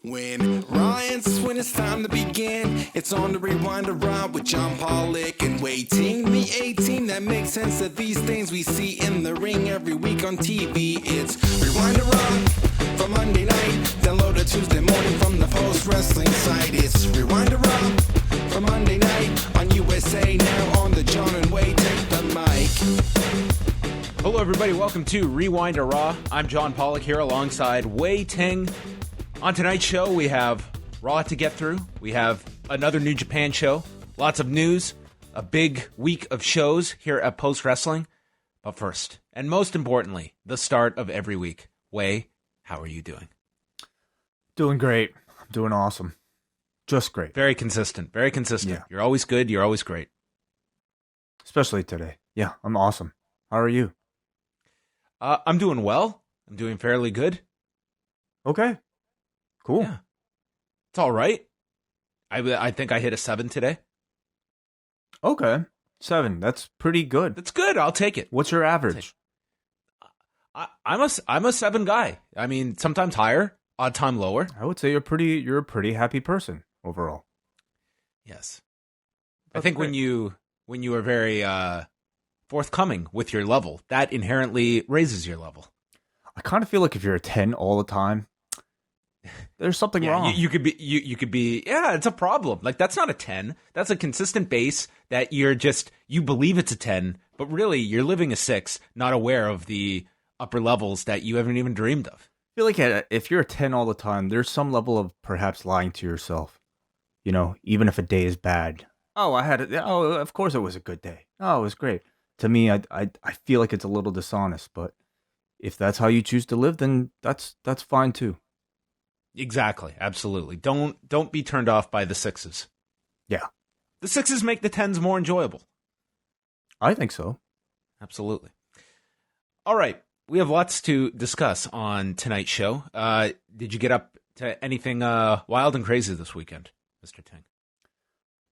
When Ryan's when it's time to begin, it's on the Rewind Around with John Pollock and Ting, the A-Team that makes sense of these things we see in the ring every week on TV. It's Rewind Around for Monday night, download it Tuesday morning from the Post Wrestling site. It's Rewind Around for Monday night on USA Now on the John and Wai Take the Mic. Hello everybody, welcome to Rewind a Raw. I'm John Pollock here alongside Wai Ting. On tonight's show, we have Raw to get through. We have another New Japan show, lots of news, a big week of shows here at Post Wrestling. But first, and most importantly, the start of every week. Wai, how are you doing? Doing great. I'm doing awesome. Just great. Very consistent. Very consistent. Yeah. You're always good. You're always great. Especially today. Yeah, I'm awesome. How are you? I'm doing well. I'm doing fairly good. Okay. Cool. Yeah. It's all right. I think I hit a 7 today. Okay. 7. That's pretty good. That's good. I'll take it. What's your average? I'm a 7 guy. I mean, sometimes higher, odd time lower. I would say you're a pretty happy person overall. Yes. That's I think great. when you are very forthcoming with your level, that inherently raises your level. I kind of feel like if you're a 10 all the time, there's something wrong. You could be, yeah, it's a problem. Like, that's not a 10. That's a consistent base that you believe it's a 10, but really you're living a 6, not aware of the upper levels that you haven't even dreamed of. I feel like if you're a 10 all the time, there's some level of perhaps lying to yourself. You know, even if a day is bad. Oh, of course it was a good day. Oh, it was great. To me, I feel like it's a little dishonest, but if that's how you choose to live, then that's fine too. Exactly. Absolutely. Don't be turned off by the 6s. Yeah. The 6s make the 10s more enjoyable. I think so. Absolutely. All right. We have lots to discuss on tonight's show. Did you get up to anything wild and crazy this weekend, Mr. Ting?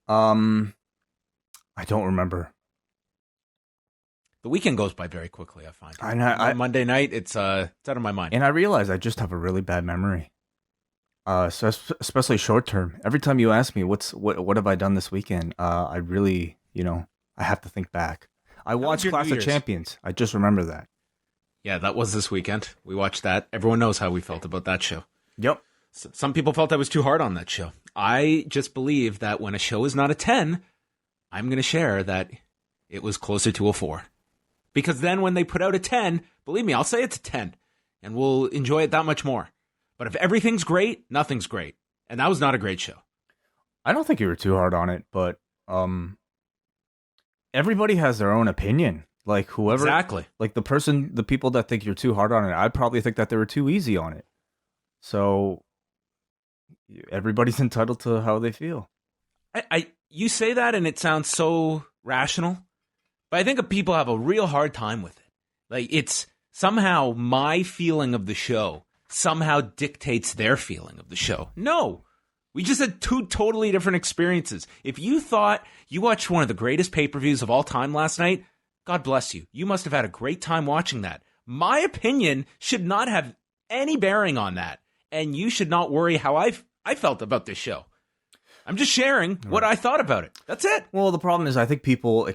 I don't remember. The weekend goes by very quickly, I find. Monday night, it's out of my mind. And I realize I just have a really bad memory. So especially short term. Every time you ask me what have I done this weekend, I really, I have to think back. I watched Clash of Champions. I just remember that. Yeah, that was this weekend. We watched that. Everyone knows how we felt about that show. Yep. Some people felt I was too hard on that show. I just believe that when a show is not a 10, I'm going to share that it was closer to a 4. Because then when they put out a 10, believe me, I'll say it's a 10. And we'll enjoy it that much more. But if everything's great, nothing's great. And that was not a great show. I don't think you were too hard on it, but everybody has their own opinion. Like whoever, exactly. Like the people that think you're too hard on it, I probably think that they were too easy on it. So everybody's entitled to how they feel. You say that and it sounds so rational, but I think people have a real hard time with it. Like, it's somehow my feeling of the show somehow dictates their feeling of the show. No, we just had 2 totally different experiences. If you thought you watched one of the greatest pay-per-views of all time last night, God bless you. You must have had a great time watching that. My opinion should not have any bearing on that, and you should not worry how I felt about this show. I'm just sharing what I thought about it. That's it. Well, the problem is I think people,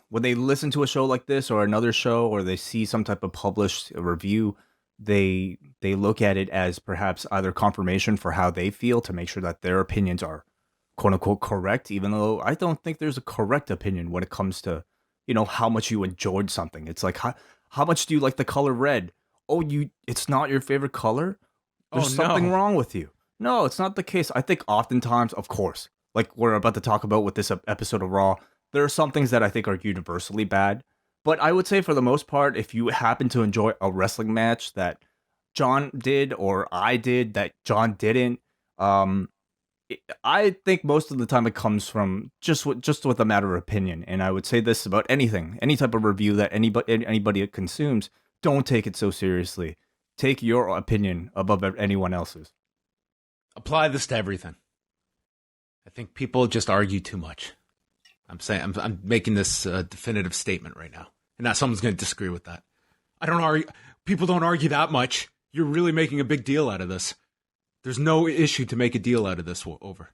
when they listen to a show like this or another show, or they see some type of published review, they look at it as perhaps either confirmation for how they feel to make sure that their opinions are quote unquote correct, even though I don't think there's a correct opinion when it comes to, how much you enjoyed something. It's like, how much do you like the color red? Oh, it's not your favorite color? There's something wrong with you. No, it's not the case. I think oftentimes, of course, like we're about to talk about with this episode of Raw, there are some things that I think are universally bad. But I would say for the most part, if you happen to enjoy a wrestling match that John did or I did that John didn't, I think most of the time it comes from just with a matter of opinion. And I would say this about anything, any type of review that anybody consumes, don't take it so seriously. Take your opinion above anyone else's. Apply this to everything. I think people just argue too much. I'm making this definitive statement right now. And now someone's going to disagree with that. I don't argue. People don't argue that much. You're really making a big deal out of this. There's no issue to make a deal out of this over.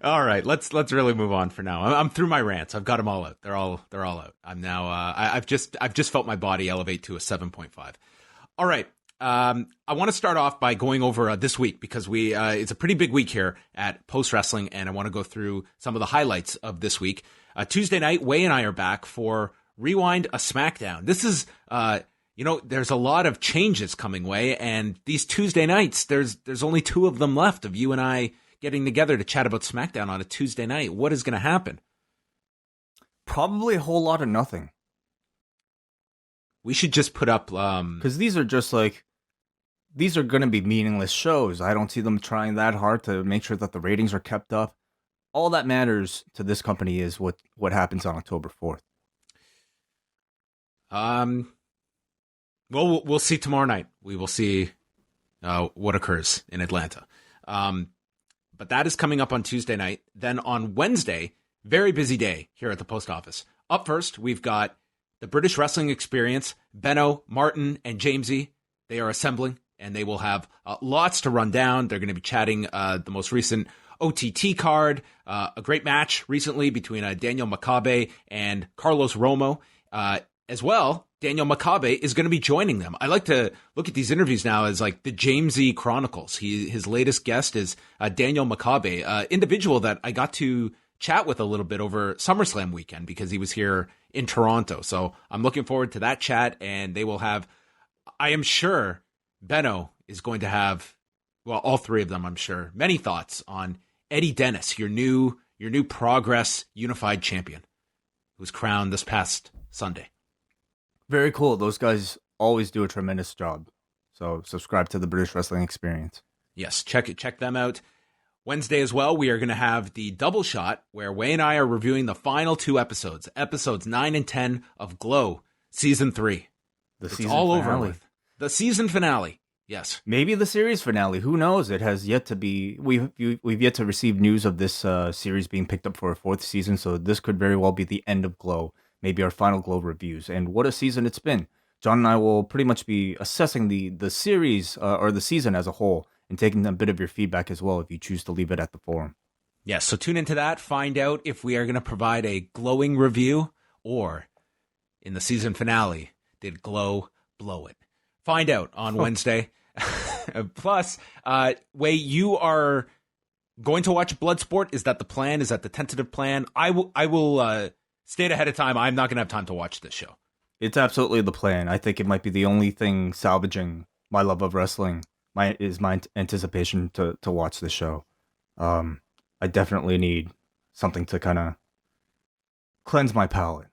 All right, let's really move on for now. I'm through my rants. I've got them all out. They're all out. I'm now. I've just felt my body elevate to a 7.5. All right. I want to start off by going over this week because it's a pretty big week here at Post Wrestling, and I want to go through some of the highlights of this week. Tuesday night, Way and I are back for Rewind a SmackDown. This is, there's a lot of changes coming, Way, and these Tuesday nights, there's only 2 of them left of you and I getting together to chat about SmackDown on a Tuesday night. What is going to happen? Probably a whole lot of nothing. We should just put up... Because these are going to be meaningless shows. I don't see them trying that hard to make sure that the ratings are kept up. All that matters to this company is what happens on October 4th. Well, we'll see tomorrow night. We will see what occurs in Atlanta. But that is coming up on Tuesday night. Then on Wednesday, very busy day here at the post office. Up first, we've got the British Wrestling Experience. Benno, Martin, and Jamesy, they are assembling, and they will have lots to run down. They're going to be chatting the most recent OTT card, a great match recently between Daniel Makabe and Carlos Romo. As well, Daniel Makabe is going to be joining them. I like to look at these interviews now as like the Jamesy Chronicles. His latest guest is Daniel Makabe, individual that I got to chat with a little bit over SummerSlam weekend because he was here in Toronto. So I'm looking forward to that chat, and they will have, I am sure Benno is going to have, well, all 3 of them, I'm sure, many thoughts on Eddie Dennis, your new Progress Unified Champion, who was crowned this past Sunday. Very cool. Those guys always do a tremendous job. So subscribe to the British Wrestling Experience. Yes, check them out. Wednesday as well, we are going to have the double shot where Way and I are reviewing the final 2 episodes 9 and 10 of Glow Season 3. It's all finale. Over with. The season finale. Yes. Maybe the series finale. Who knows? It has yet to be. We've yet to receive news of this series being picked up for a 4th season. So this could very well be the end of Glow. Maybe our final Glow reviews. And what a season it's been. John and I will pretty much be assessing the series or the season as a whole and taking a bit of your feedback as well if you choose to leave it at the forum. Yes, so tune into that. Find out if we are going to provide a glowing review or in the season finale, did Glow blow it? Find out on Wednesday. Plus, Way, you are going to watch Bloodsport. Is that the plan? Is that the tentative plan? I will state ahead of time, I'm not going to have time to watch this show. It's absolutely the plan. I think it might be the only thing salvaging my love of wrestling, my anticipation to watch the show. I definitely need something to kind of cleanse my palate.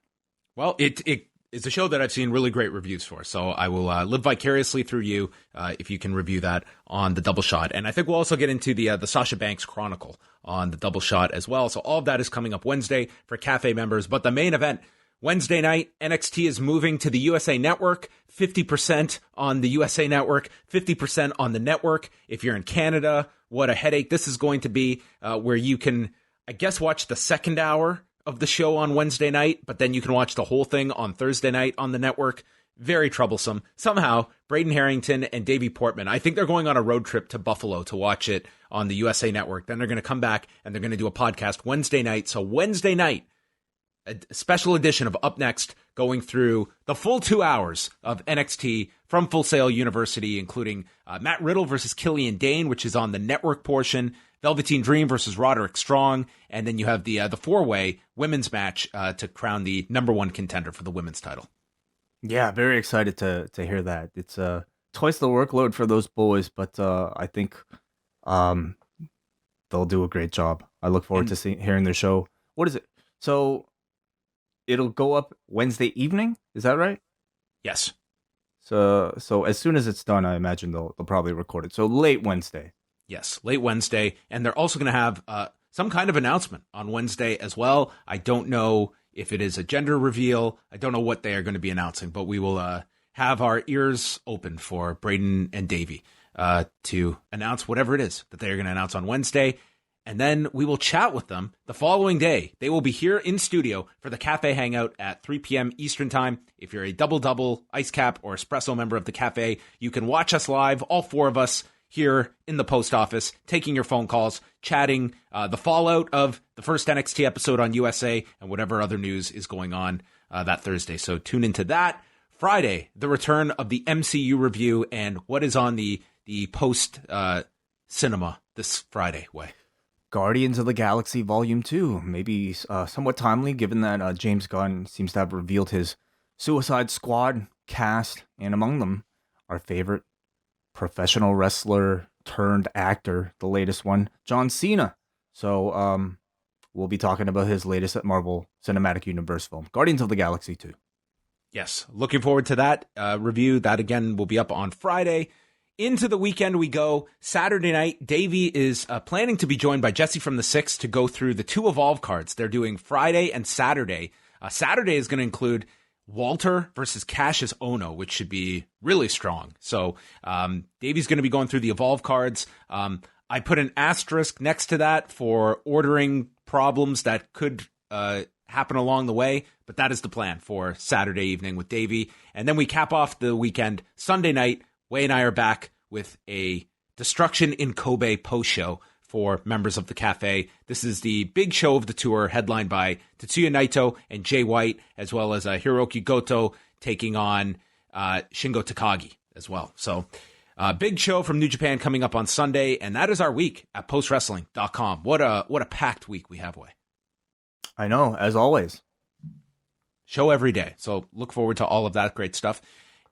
Well, it is a show that I've seen really great reviews for, so I will live vicariously through you if you can review that on the double shot. And I think we'll also get into the Sasha Banks Chronicle on the double shot as well. So all of that is coming up Wednesday for Cafe members. But the main event, Wednesday night, NXT is moving to the USA Network, 50% on the USA Network, 50% on the network. If you're in Canada, what a headache this is going to be, where you can, I guess, watch the second hour of the show on Wednesday night, but then you can watch the whole thing on Thursday night on the network. Very troublesome. Somehow, Braden Harrington and Davey Portman, I think they're going on a road trip to Buffalo to watch it on the USA Network. Then they're going to come back and they're going to do a podcast Wednesday night. So Wednesday night, a special edition of Up Next, going through the full 2 hours of NXT from Full Sail University, including Matt Riddle versus Killian Dane, which is on the network portion, Velveteen Dream versus Roderick Strong, and then you have the 4-way women's match to crown the number 1 contender for the women's title. Yeah, very excited to hear that. It's twice the workload for those boys, but I think they'll do a great job. I look forward to hearing their show. What is it? So it'll go up Wednesday evening? Is that right? Yes. So as soon as it's done, I imagine they'll probably record it. So late Wednesday. Yes, late Wednesday. And they're also going to have some kind of announcement on Wednesday as well. I don't know if it is a gender reveal. I don't know what they are going to be announcing, but we will have our ears open for Braden and Davey to announce whatever it is that they are going to announce on Wednesday. And then we will chat with them the following day. They will be here in studio for the Cafe Hangout at 3 p.m. Eastern Time. If you're a double-double, ice cap, or espresso member of the Cafe, you can watch us live, all 4 of us, here in the post office, taking your phone calls, chatting the fallout of the first NXT episode on USA and whatever other news is going on that Thursday. So tune into that. Friday, the return of the MCU review and what is on the post cinema this Friday way. Guardians of the Galaxy Volume 2, maybe somewhat timely given that James Gunn seems to have revealed his Suicide Squad cast, and among them, our favorite professional wrestler turned actor, the latest one, John Cena. So we'll be talking about his latest Marvel Cinematic Universe film, Guardians of the Galaxy 2. Yes, looking forward to that review. That, again, will be up on Friday. Into the weekend we go. Saturday night, Davey is planning to be joined by Jesse from the Six to go through the 2 Evolve cards. They're doing Friday and Saturday. Saturday is going to include Walter versus Cassius Ohno, which should be really strong. So Davey's going to be going through the Evolve cards. I put an asterisk next to that for ordering problems that could happen along the way, but that is the plan for Saturday evening with Davey. And then we cap off the weekend Sunday night. Way and I are back with a Destruction in Kobe post-show for members of the cafe. This is the big show of the tour, headlined by Tetsuya Naito and Jay White, as well as Hiroki Goto taking on Shingo Takagi as well. So big show from New Japan coming up on Sunday, and that is our week at postwrestling.com. What a packed week we have, Way. I know, as always. Show every day. So look forward to all of that great stuff.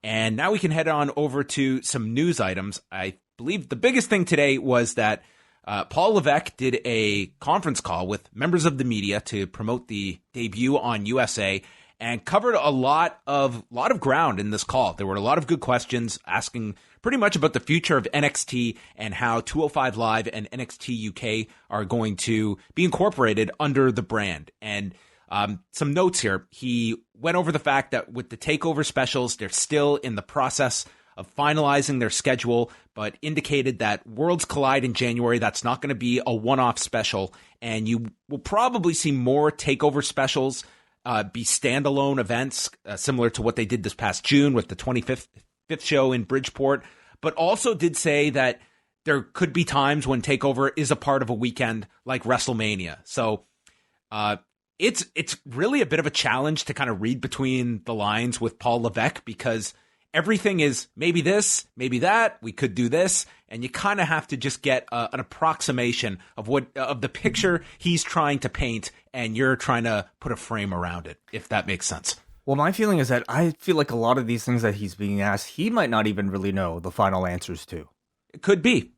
And now we can head on over to some news items. I believe the biggest thing today was that Paul Levesque did a conference call with members of the media to promote the debut on USA and covered a lot of ground in this call. There were a lot of good questions asking pretty much about the future of NXT and how 205 Live and NXT UK are going to be incorporated under the brand. And some notes here. He went over the fact that with the takeover specials, they're still in the process of finalizing their schedule, but indicated that Worlds Collide in January, that's not going to be a one-off special, and you will probably see more takeover specials be standalone events, similar to what they did this past June with the 25th show in Bridgeport, but also did say that there could be times when takeover is a part of a weekend like WrestleMania. So, it's really a bit of a challenge to kind of read between the lines with Paul Levesque, because everything is maybe this, maybe that, we could do this, and you kind of have to just get an approximation of the picture he's trying to paint, and you're trying to put a frame around it, if that makes sense. Well, my feeling is that I feel like a lot of these things that he's being asked, he might not even really know the final answers to. It could be.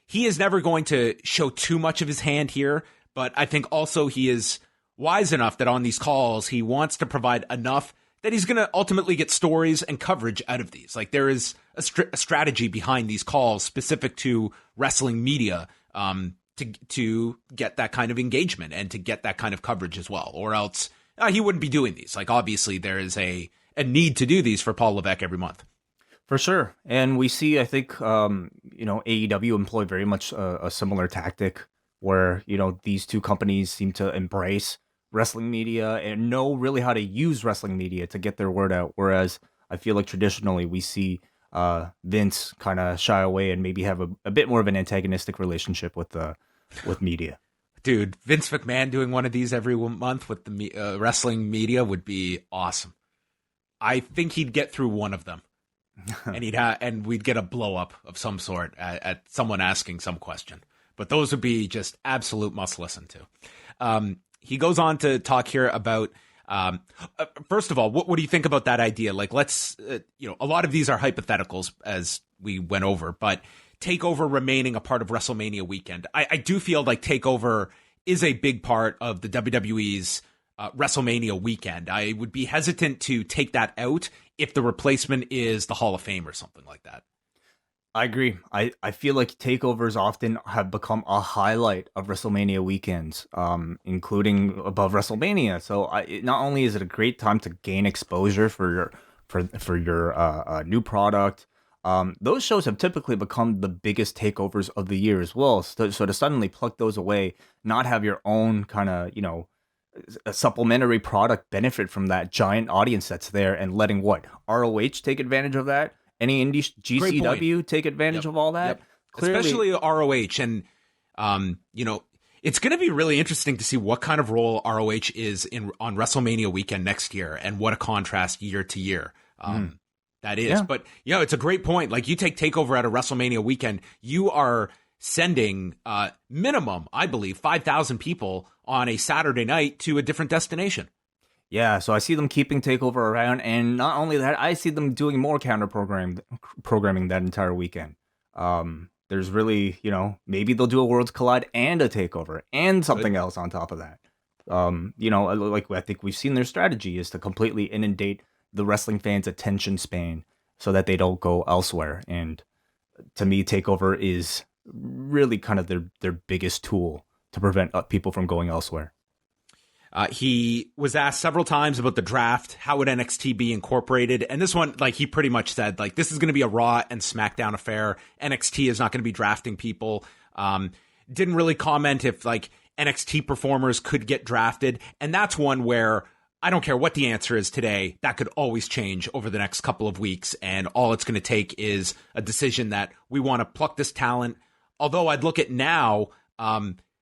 He is never going to show too much of his hand here, but I think also he is wise enough that on these calls, he wants to provide enough that he's going to ultimately get stories and coverage out of these. Like, there is a strategy behind these calls specific to wrestling media to get that kind of engagement and to get that kind of coverage as well, or else he wouldn't be doing these. Like, obviously, there is a need to do these for Paul Levesque every month. For sure. And we see, I think, AEW employ very much a similar tactic where, these two companies seem to embrace wrestling media and know really how to use wrestling media to get their word out. Whereas I feel like traditionally we see Vince kind of shy away and maybe have a bit more of an antagonistic relationship with media. Dude, Vince McMahon doing one of these every month with the wrestling media would be awesome. I think he'd get through one of them. And we'd get a blow up of some sort at someone asking some question. But those would be just absolute must listen to. He goes on to talk here about, first of all, what do you think about that idea? Like, let's, a lot of these are hypotheticals as we went over, but TakeOver remaining a part of WrestleMania weekend. I do feel like TakeOver is a big part of the WWE's WrestleMania weekend. I would be hesitant to take that out if the replacement is the Hall of Fame or something like that. I agree. I feel like takeovers often have become a highlight of WrestleMania weekends, including above WrestleMania. So not only is it a great time to gain exposure for your new product, those shows have typically become the biggest takeovers of the year as well. So to suddenly pluck those away, not have your own kind of, a supplementary product benefit from that giant audience that's there, and letting ROH take advantage of that any indie GCW take advantage of all that? Yep. Especially ROH. And, it's going to be really interesting to see what kind of role ROH is on WrestleMania weekend next year, and what a contrast year to year that is. Yeah. But, it's a great point. Like, you take TakeOver at a WrestleMania weekend, you are sending minimum, I believe, 5,000 people on a Saturday night to a different destination. Yeah, so I see them keeping TakeOver around, and not only that, I see them doing more programming that entire weekend. There's really, maybe they'll do a Worlds Collide and a TakeOver and something else on top of that. Like I think we've seen their strategy is to completely inundate the wrestling fans' attention span so that they don't go elsewhere. And to me, TakeOver is really kind of their biggest tool to prevent people from going elsewhere. He was asked several times about the draft. How would NXT be incorporated? And this one, he pretty much said, this is going to be a Raw and SmackDown affair. NXT is not going to be drafting people. Didn't really comment if, NXT performers could get drafted. And that's one where I don't care what the answer is today. That could always change over the next couple of weeks. And all it's going to take is a decision that we want to pluck this talent. Although I'd look at now,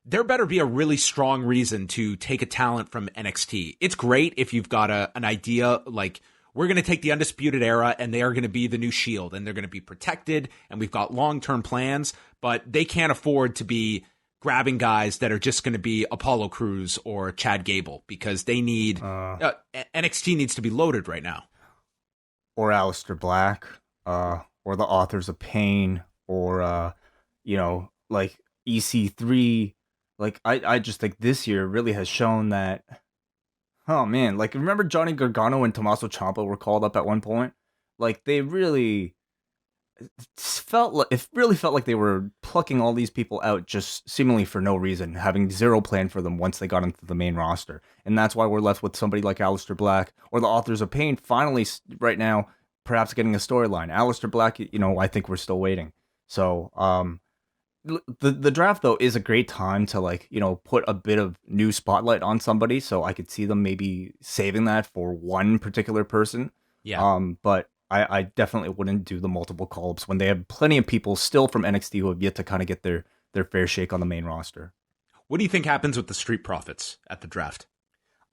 there better be a really strong reason to take a talent from NXT. It's great if you've got an idea we're going to take the Undisputed Era and they are going to be the new Shield and they're going to be protected and we've got long-term plans, but they can't afford to be grabbing guys that are just going to be Apollo Crews or Chad Gable because they need NXT needs to be loaded right now. Or Aleister Black, or the Authors of Pain, or EC3. I just think this year really has shown that, oh man, remember Johnny Gargano and Tommaso Ciampa were called up at one point? They really felt like they were plucking all these people out just seemingly for no reason, having zero plan for them once they got into the main roster. And that's why we're left with somebody like Aleister Black or the Authors of Pain finally right now perhaps getting a storyline. Aleister Black, I think we're still waiting. So, the draft though is a great time to put a bit of new spotlight on somebody, so I could see them maybe saving that for one particular person. But I definitely wouldn't do the multiple call-ups when they have plenty of people still from NXT who have yet to kind of get their fair shake on the main roster. What do you think happens with the Street Profits at the draft?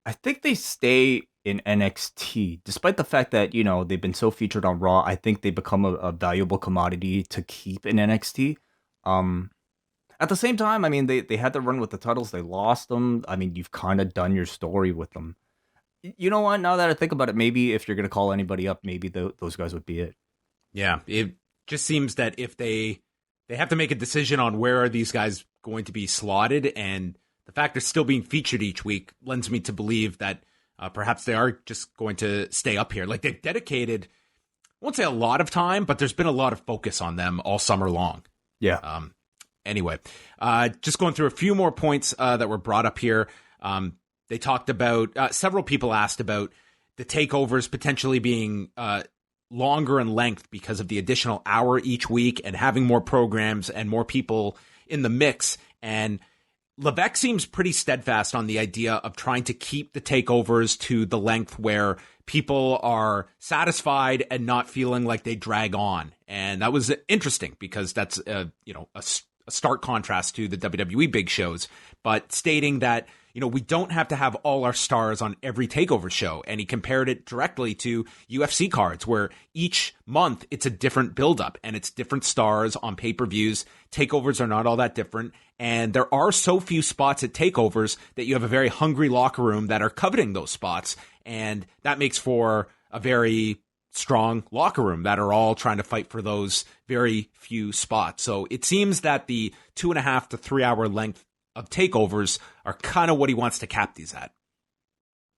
I think they stay in NXT, despite the fact that they've been so featured on Raw. I think they become a valuable commodity to keep in NXT. At the same time, I mean, they had to run with the titles. They lost them. I mean, you've kind of done your story with them. You know what? Now that I think about it, maybe if you're going to call anybody up, maybe those guys would be it. Yeah, it just seems that if they have to make a decision on where are these guys going to be slotted, and the fact they're still being featured each week lends me to believe that perhaps they are just going to stay up here. They've dedicated, I won't say a lot of time, but there's been a lot of focus on them all summer long. Yeah. Anyway, just going through a few more points that were brought up here. They talked about, several people asked about the takeovers potentially being longer in length because of the additional hour each week and having more programs and more people in the mix. And Levesque seems pretty steadfast on the idea of trying to keep the takeovers to the length where people are satisfied and not feeling like they drag on. And that was interesting because that's, a stark contrast to the WWE big shows, but stating that, we don't have to have all our stars on every takeover show. And he compared it directly to UFC cards where each month it's a different buildup and it's different stars on pay-per-views. Takeovers are not all that different. And there are so few spots at takeovers that you have a very hungry locker room that are coveting those spots. And that makes for a very strong locker room that are all trying to fight for those very few spots. So it seems that the 2.5 to 3 hour length of takeovers are kind of what he wants to cap these at.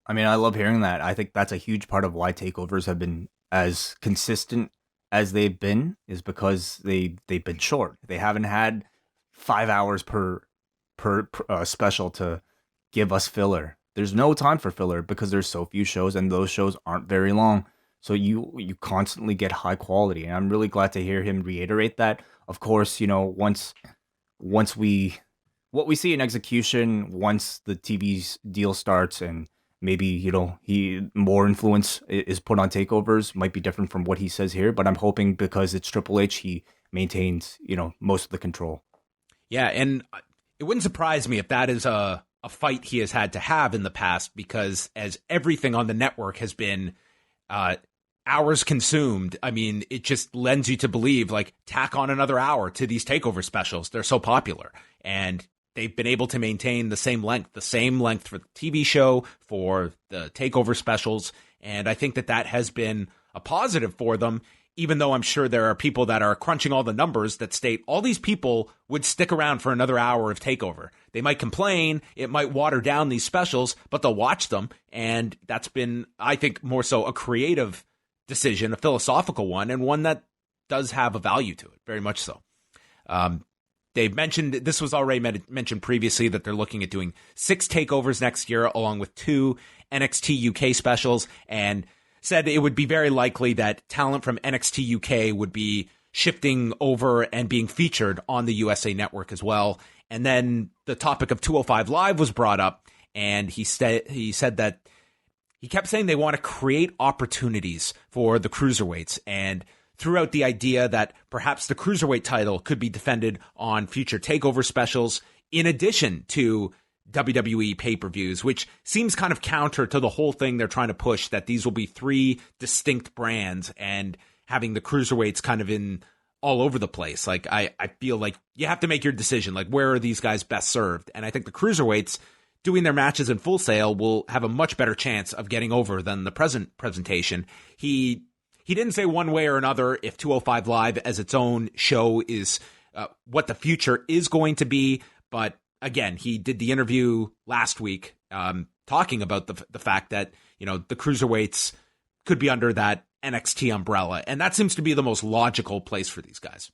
I mean, I love hearing that. I think that's a huge part of why takeovers have been as consistent as they've been, is because they've been short. They haven't had 5 hours per special to give us filler. There's no time for filler because there's so few shows and those shows aren't very long. So you constantly get high quality. And I'm really glad to hear him reiterate that. Of course, once what we see in execution, once the TV deal starts and maybe, he more influence is put on takeovers, might be different from what he says here, but I'm hoping because it's Triple H, he maintains, most of the control. Yeah, and it wouldn't surprise me if that is a fight he has had to have in the past, because as everything on the network has been hours consumed, I mean, it just lends you to believe, like, tack on another hour to these takeover specials. They're so popular, and they've been able to maintain the same length for the TV show, for the takeover specials, and I think that has been a positive for them, even though I'm sure there are people that are crunching all the numbers that state all these people would stick around for another hour of takeover. They might complain, it might water down these specials, but they'll watch them, and that's been, I think, more so a creative decision, a philosophical one, and one that does have a value to it, very much so. They've mentioned, this was already mentioned previously, that they're looking at doing 6 takeovers next year, along with 2 NXT UK specials, and said it would be very likely that talent from NXT UK would be shifting over and being featured on the USA Network as well. And then the topic of 205 Live was brought up, and he said that he kept saying they want to create opportunities for the cruiserweights, and threw out the idea that perhaps the cruiserweight title could be defended on future takeover specials in addition to WWE pay-per-views, which seems kind of counter to the whole thing they're trying to push, that these will be 3 distinct brands and having the cruiserweights kind of in all over the place. Like, I feel like you have to make your decision, like, where are these guys best served? And I think the cruiserweights doing their matches in Full Sail will have a much better chance of getting over than the present presentation. He didn't say one way or another if 205 Live as its own show is what the future is going to be. But again, he did the interview last week talking about the fact that, the cruiserweights could be under that NXT umbrella. And that seems to be the most logical place for these guys.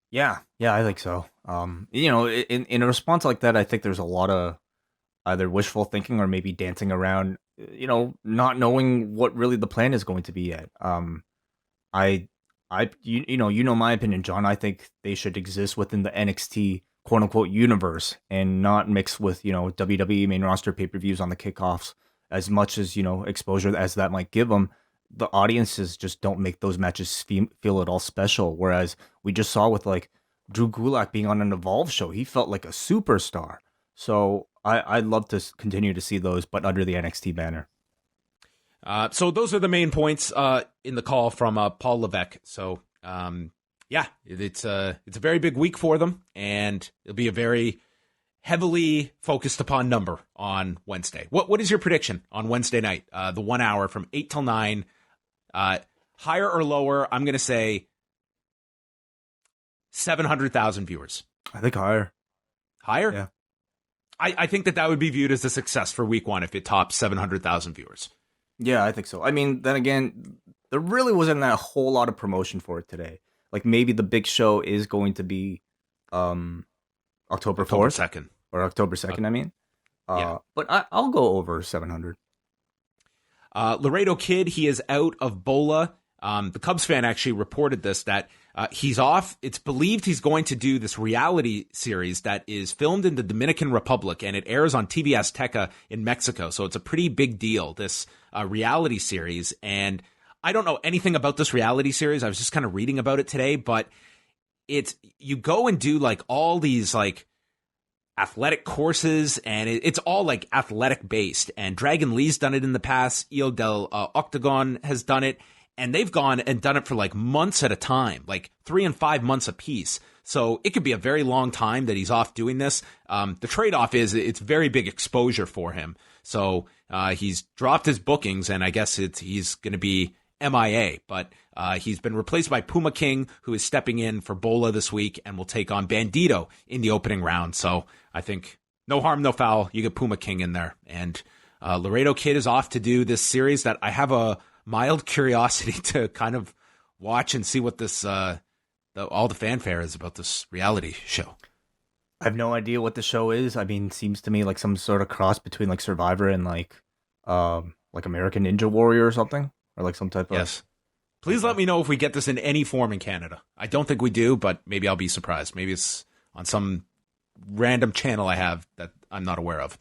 Yeah, I think so. In a response like that, I think there's a lot of either wishful thinking or maybe dancing around, not knowing what really the plan is going to be yet. My opinion, John. I think they should exist within the NXT quote unquote universe and not mix with, WWE main roster pay-per-views on the kickoffs as much as, exposure as that might give them. The audiences just don't make those matches feel at all special. Whereas we just saw with like Drew Gulak being on an Evolve show, he felt like a superstar. So I'd love to continue to see those, but under the NXT banner. So those are the main points in the call from Paul Levesque. So it's a very big week for them, and it'll be a very heavily focused upon number on Wednesday. What is your prediction on Wednesday night? The 1 hour from 8 till 9. Higher or lower? I'm going to say 700,000 viewers. I think higher. Higher? Yeah. I think that would be viewed as a success for week 1 if it tops 700,000 viewers. Yeah, I think so. I mean, then again, there really wasn't a whole lot of promotion for it today. Like, maybe the big show is going to be October 4th. 2nd. Or October 2nd, I mean. Yeah. But I'll go over 700. Laredo Kid, he is out of Bola. The Cubs fan actually reported this, that he's off. It's believed he's going to do this reality series that is filmed in the Dominican Republic, and it airs on TV Azteca in Mexico. So it's a pretty big deal, this reality series. And I don't know anything about this reality series. I was just kind of reading about it today, but you go and do like all these like athletic courses, and it's all like athletic based. And Dragon Lee's done it in the past. Il del Octagon has done it. And they've gone and done it for like months at a time, like 3 and 5 months apiece. So it could be a very long time that he's off doing this. The trade-off is it's very big exposure for him. So he's dropped his bookings, and I guess he's going to be MIA. But he's been replaced by Puma King, who is stepping in for Bola this week and will take on Bandito in the opening round. So I think no harm, no foul. You get Puma King in there. And Laredo Kid is off to do this series that I have a mild curiosity to kind of watch and see what this all the fanfare is about this reality show. I have no idea what the show is. I mean, it seems to me like some sort of cross between like Survivor and like American Ninja Warrior or something, or like some type of. Yes. Please let me know if we get this in any form in Canada. I don't think we do, but maybe I'll be surprised. Maybe it's on some random channel I have that I'm not aware of.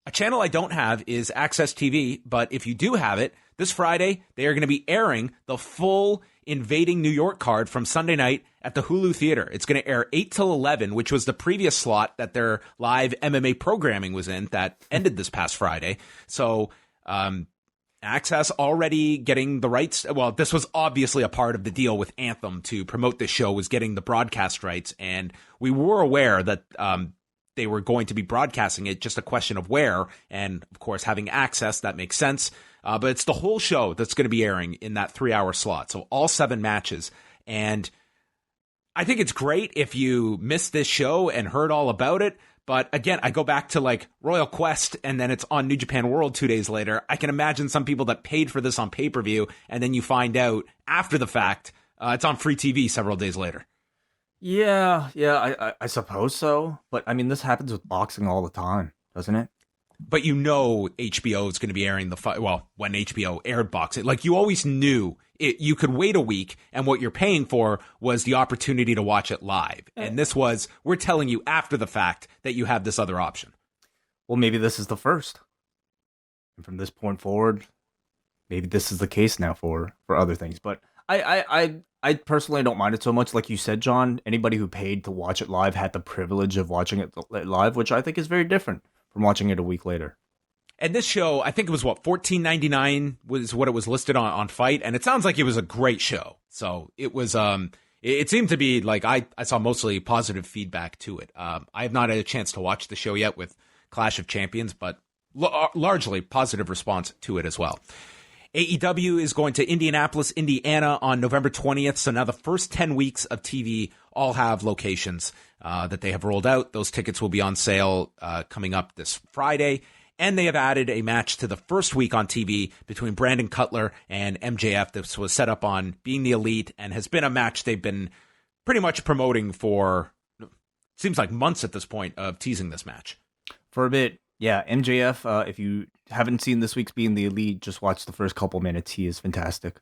A channel I don't have is AXS TV, but if you do have it, this Friday, they are going to be airing the full Invading New York card from Sunday night at the Hulu Theater. It's going to air 8 till 11, which was the previous slot that their live MMA programming was in that ended this past Friday. So, Access already getting the rights. Well, this was obviously a part of the deal with Anthem to promote this show, was getting the broadcast rights. And we were aware that they were going to be broadcasting it, just a question of where. And of course, having access, that makes sense. But it's the whole show that's going to be airing in that 3-hour slot. So all 7 matches. And I think it's great if you missed this show and heard all about it. But again, I go back to like Royal Quest and then it's on New Japan World 2 days later. I can imagine some people that paid for this on pay-per-view and then you find out after the fact it's on free TV several days later. Yeah, I suppose so. But I mean, this happens with boxing all the time, doesn't it? But you know HBO is going to be airing when HBO aired boxing. Like you always knew you could wait a week and what you're paying for was the opportunity to watch it live. And this was, we're telling you after the fact that you have this other option. Well, maybe this is the first. And from this point forward, maybe this is the case now for other things. But I personally don't mind it so much. Like you said, John, anybody who paid to watch it live had the privilege of watching it live, which I think is very different from watching it a week later. And this show, I think it was $14.99 was what it was listed on Fight, and it sounds like it was a great show. So it was, it seemed to be like I saw mostly positive feedback to it. I have not had a chance to watch the show yet with Clash of Champions, but largely positive response to it as well. AEW is going to Indianapolis, Indiana on November 20th. So now the first 10 weeks of TV all have locations that they have rolled out. Those tickets will be on sale coming up this Friday. And they have added a match to the first week on TV between Brandon Cutler and MJF. This was set up on Being the Elite and has been a match they've been pretty much promoting for, seems like months at this point, of teasing this match. For a bit, yeah. MJF, if you haven't seen this week's Being the Elite, just watch the first couple minutes. He is fantastic.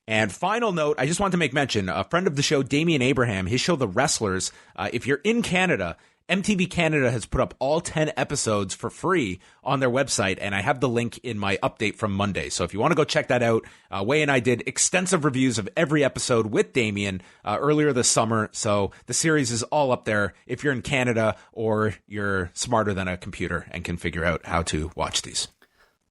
And final note, I just want to make mention, a friend of the show, Damian Abraham, his show, The Wrestlers, if you're in Canada, MTV Canada has put up all 10 episodes for free on their website, and I have the link in my update from Monday. So if you want to go check that out, Wei and I did extensive reviews of every episode with Damien earlier this summer. So the series is all up there if you're in Canada or you're smarter than a computer and can figure out how to watch these.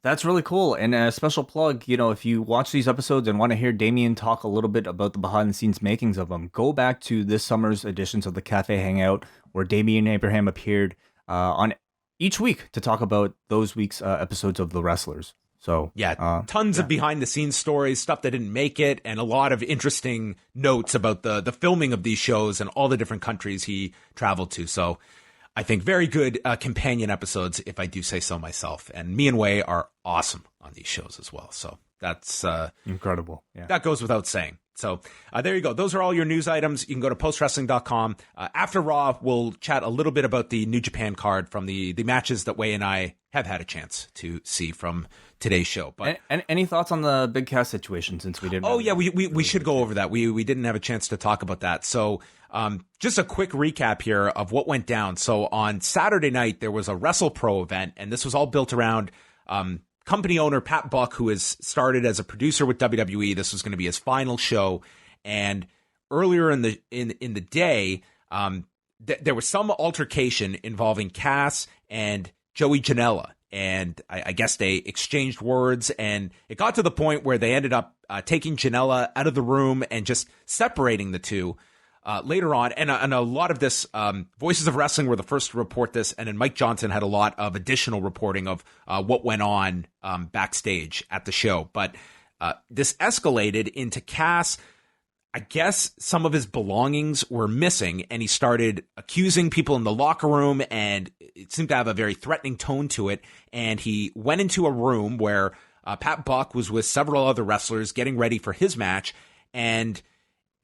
That's really cool. And a special plug, if you watch these episodes and want to hear Damien talk a little bit about the behind-the-scenes makings of them, go back to this summer's editions of the Cafe Hangout, where Damian Abraham appeared on each week to talk about those week's episodes of The Wrestlers. So tons of behind-the-scenes stories, stuff that didn't make it, and a lot of interesting notes about the filming of these shows and all the different countries he traveled to. So I think very good companion episodes, if I do say so myself. And me and Wei are awesome on these shows as well. So that's incredible. Yeah. That goes without saying. So there you go. Those are all your news items. You can go to postwrestling.com. After Raw, we'll chat a little bit about the New Japan card from the matches that Wei and I have had a chance to see from today's show. But and any thoughts on the Big Cass situation, since we didn't? Oh, yeah, we should go over that. We didn't have a chance to talk about that. So just a quick recap here of what went down. So on Saturday night, there was a WrestlePro event, and this was all built around company owner Pat Buck, who has started as a producer with WWE. This was going to be his final show. And earlier in the day, there was some altercation involving Cass and Joey Janela. And I guess they exchanged words, and it got to the point where they ended up taking Janela out of the room and just separating the two later on. And a lot of this, Voices of Wrestling were the first to report this, and then Mike Johnson had a lot of additional reporting of what went on backstage at the show. But this escalated into Cass. I guess some of his belongings were missing, and he started accusing people in the locker room, and it seemed to have a very threatening tone to it. And he went into a room where Pat Buck was with several other wrestlers getting ready for his match, and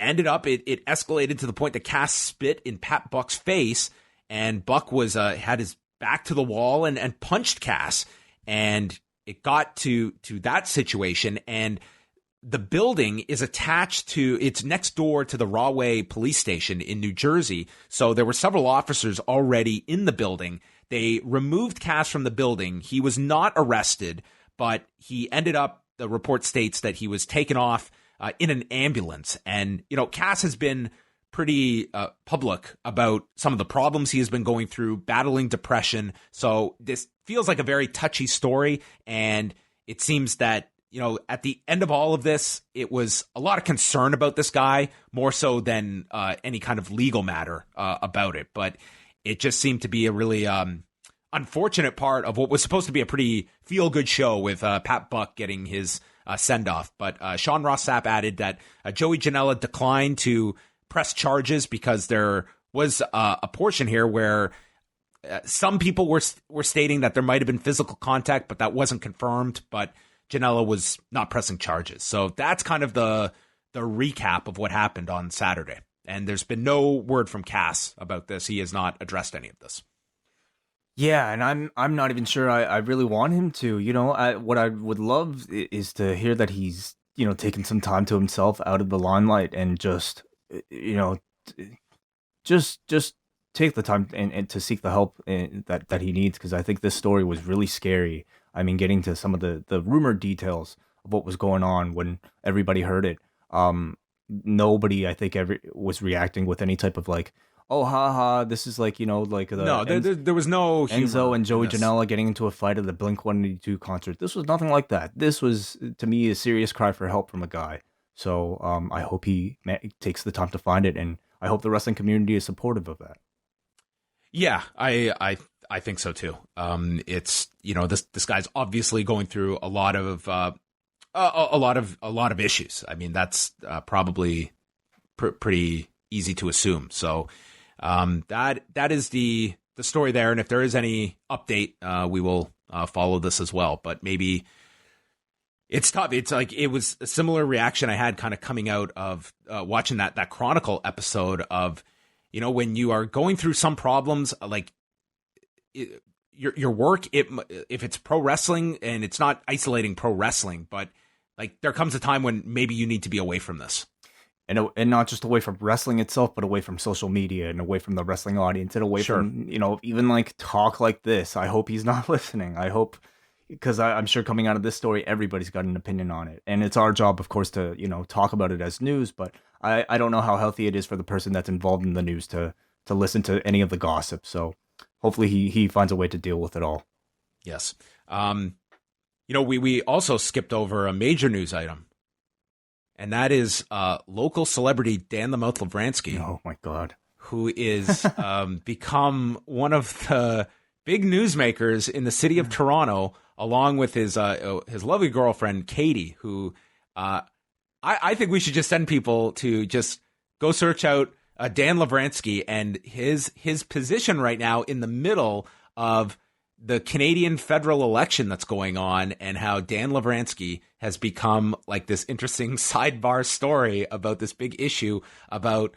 ended up, it escalated to the point that Cass spit in Pat Buck's face, and Buck was had his back to the wall and punched Cass, and it got to that situation. And the building is attached to, it's next door to the Rahway police station in New Jersey. So there were several officers already in the building. They removed Cass from the building. He was not arrested, but he ended up, the report states that he was taken off in an ambulance. And, Cass has been pretty public about some of the problems he has been going through, battling depression. So this feels like a very touchy story. And it seems that, at the end of all of this, it was a lot of concern about this guy, more so than any kind of legal matter about it. But it just seemed to be a really unfortunate part of what was supposed to be a pretty feel-good show with Pat Buck getting his send-off. But Sean Ross Sapp added that Joey Janela declined to press charges because there was a portion here where some people were stating that there might have been physical contact, but that wasn't confirmed. But Janela was not pressing charges. So that's kind of the recap of what happened on Saturday. And there's been no word from Cass about this. He has not addressed any of this. Yeah, and I'm not even sure I really want him to. What I would love is to hear that he's taking some time to himself out of the limelight and just just take the time and to seek the help that he needs, because I think this story was really scary. I mean, getting to some of the rumored details of what was going on when everybody heard it. Nobody, I think, ever was reacting with any type of like, oh, haha, this is like, like the... No, there was no humor. Enzo and Joey Janela getting into a fight at the Blink-182 concert. This was nothing like that. This was, to me, a serious cry for help from a guy. So I hope he takes the time to find it, and I hope the wrestling community is supportive of that. Yeah, I think so too. It's this guy's obviously going through a lot of issues. I mean, that's probably pretty easy to assume. So that is the story there. And if there is any update, we will follow this as well. But maybe it's tough. It's like it was a similar reaction I had kind of coming out of watching that Chronicle episode of, when you are going through some problems, like your work, if it's pro wrestling, and it's not isolating pro wrestling, but like there comes a time when maybe you need to be away from this. And not just away from wrestling itself, but away from social media and away from the wrestling audience and away from, even like talk like this. I hope he's not listening. I hope, because I'm sure coming out of this story, everybody's got an opinion on it. And it's our job, of course, to, talk about it as news. But I don't know how healthy it is for the person that's involved in the news to listen to any of the gossip. So hopefully he finds a way to deal with it all. Yes. We also skipped over a major news item. And that is local celebrity Dan the Mouth Levesque. Oh, my God. Who is become one of the big newsmakers in the city of Toronto, along with his lovely girlfriend, Katie, who I think we should just send people to just go search out Dan Levesque and his position right now in the middle of the Canadian federal election that's going on, and how Dan Levesque has become like this interesting sidebar story about this big issue about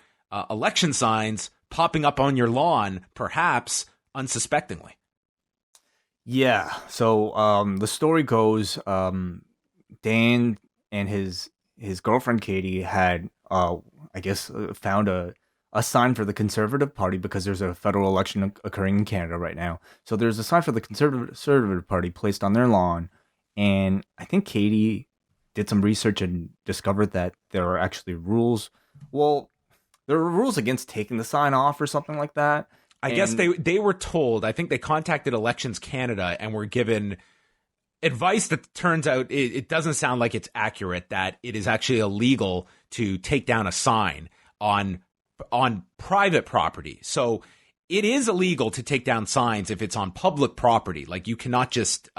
election signs popping up on your lawn, perhaps unsuspectingly. Yeah. So the story goes, Dan and his girlfriend Katie had, I guess, found a sign for the Conservative Party, because there's a federal election occurring in Canada right now. So there's a sign for the Conservative Party placed on their lawn. And I think Katie did some research and discovered that there are actually rules. Well, there are rules against taking the sign off or something like that. I guess they were told, I think they contacted Elections Canada and were given advice that turns out it doesn't sound like it's accurate, that it is actually illegal to take down a sign on private property. So it is illegal to take down signs if it's on public property. Like, you cannot just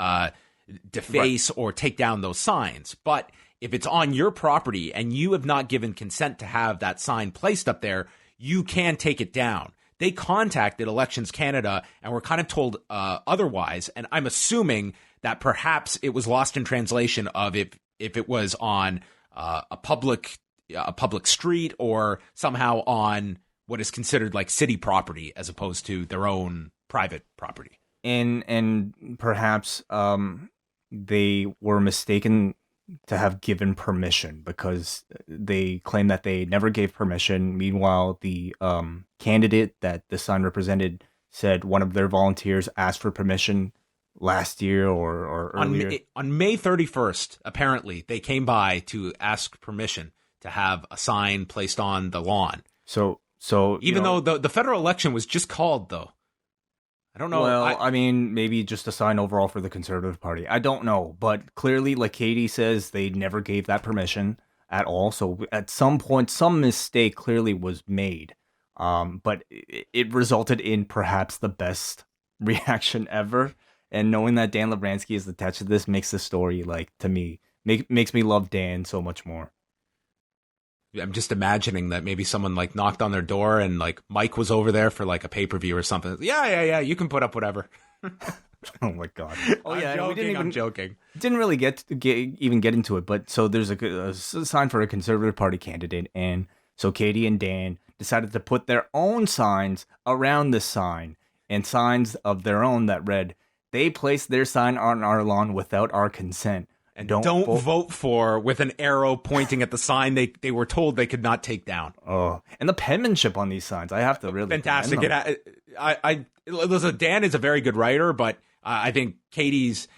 deface or take down those signs. But if it's on your property and you have not given consent to have that sign placed up there, you can take it down. They contacted Elections Canada and were kind of told otherwise. And I'm assuming that perhaps it was lost in translation of if it was on a public street, or somehow on what is considered like city property as opposed to their own private property. And perhaps they were mistaken to have given permission, because they claim that they never gave permission. Meanwhile, the candidate that the sign represented said one of their volunteers asked for permission last year or earlier. On May 31st, apparently, they came by to ask permission to have a sign placed on the lawn. So even though the federal election was just called, though. I don't know. Well, I mean, maybe just a sign overall for the Conservative Party. I don't know. But clearly, like Katie says, they never gave that permission at all. So at some point, some mistake clearly was made. But it resulted in perhaps the best reaction ever. And knowing that Dan Levesque is attached to this makes the story, like, to me, makes me love Dan so much more. I'm just imagining that maybe someone like knocked on their door and like Mike was over there for like a pay-per-view or something. Yeah. You can put up whatever. Oh my God. Oh I'm yeah. joking, I'm joking. Didn't really get into it, but so there's a sign for a Conservative Party candidate. And so Katie and Dan decided to put their own signs around the sign and signs of their own that read, "They placed their sign on our lawn without our consent. And don't vote for," with an arrow pointing at the sign they were told they could not take down. Oh, and the penmanship on these signs, I have to really fantastic. Listen, Dan is a very good writer, but I think Katie's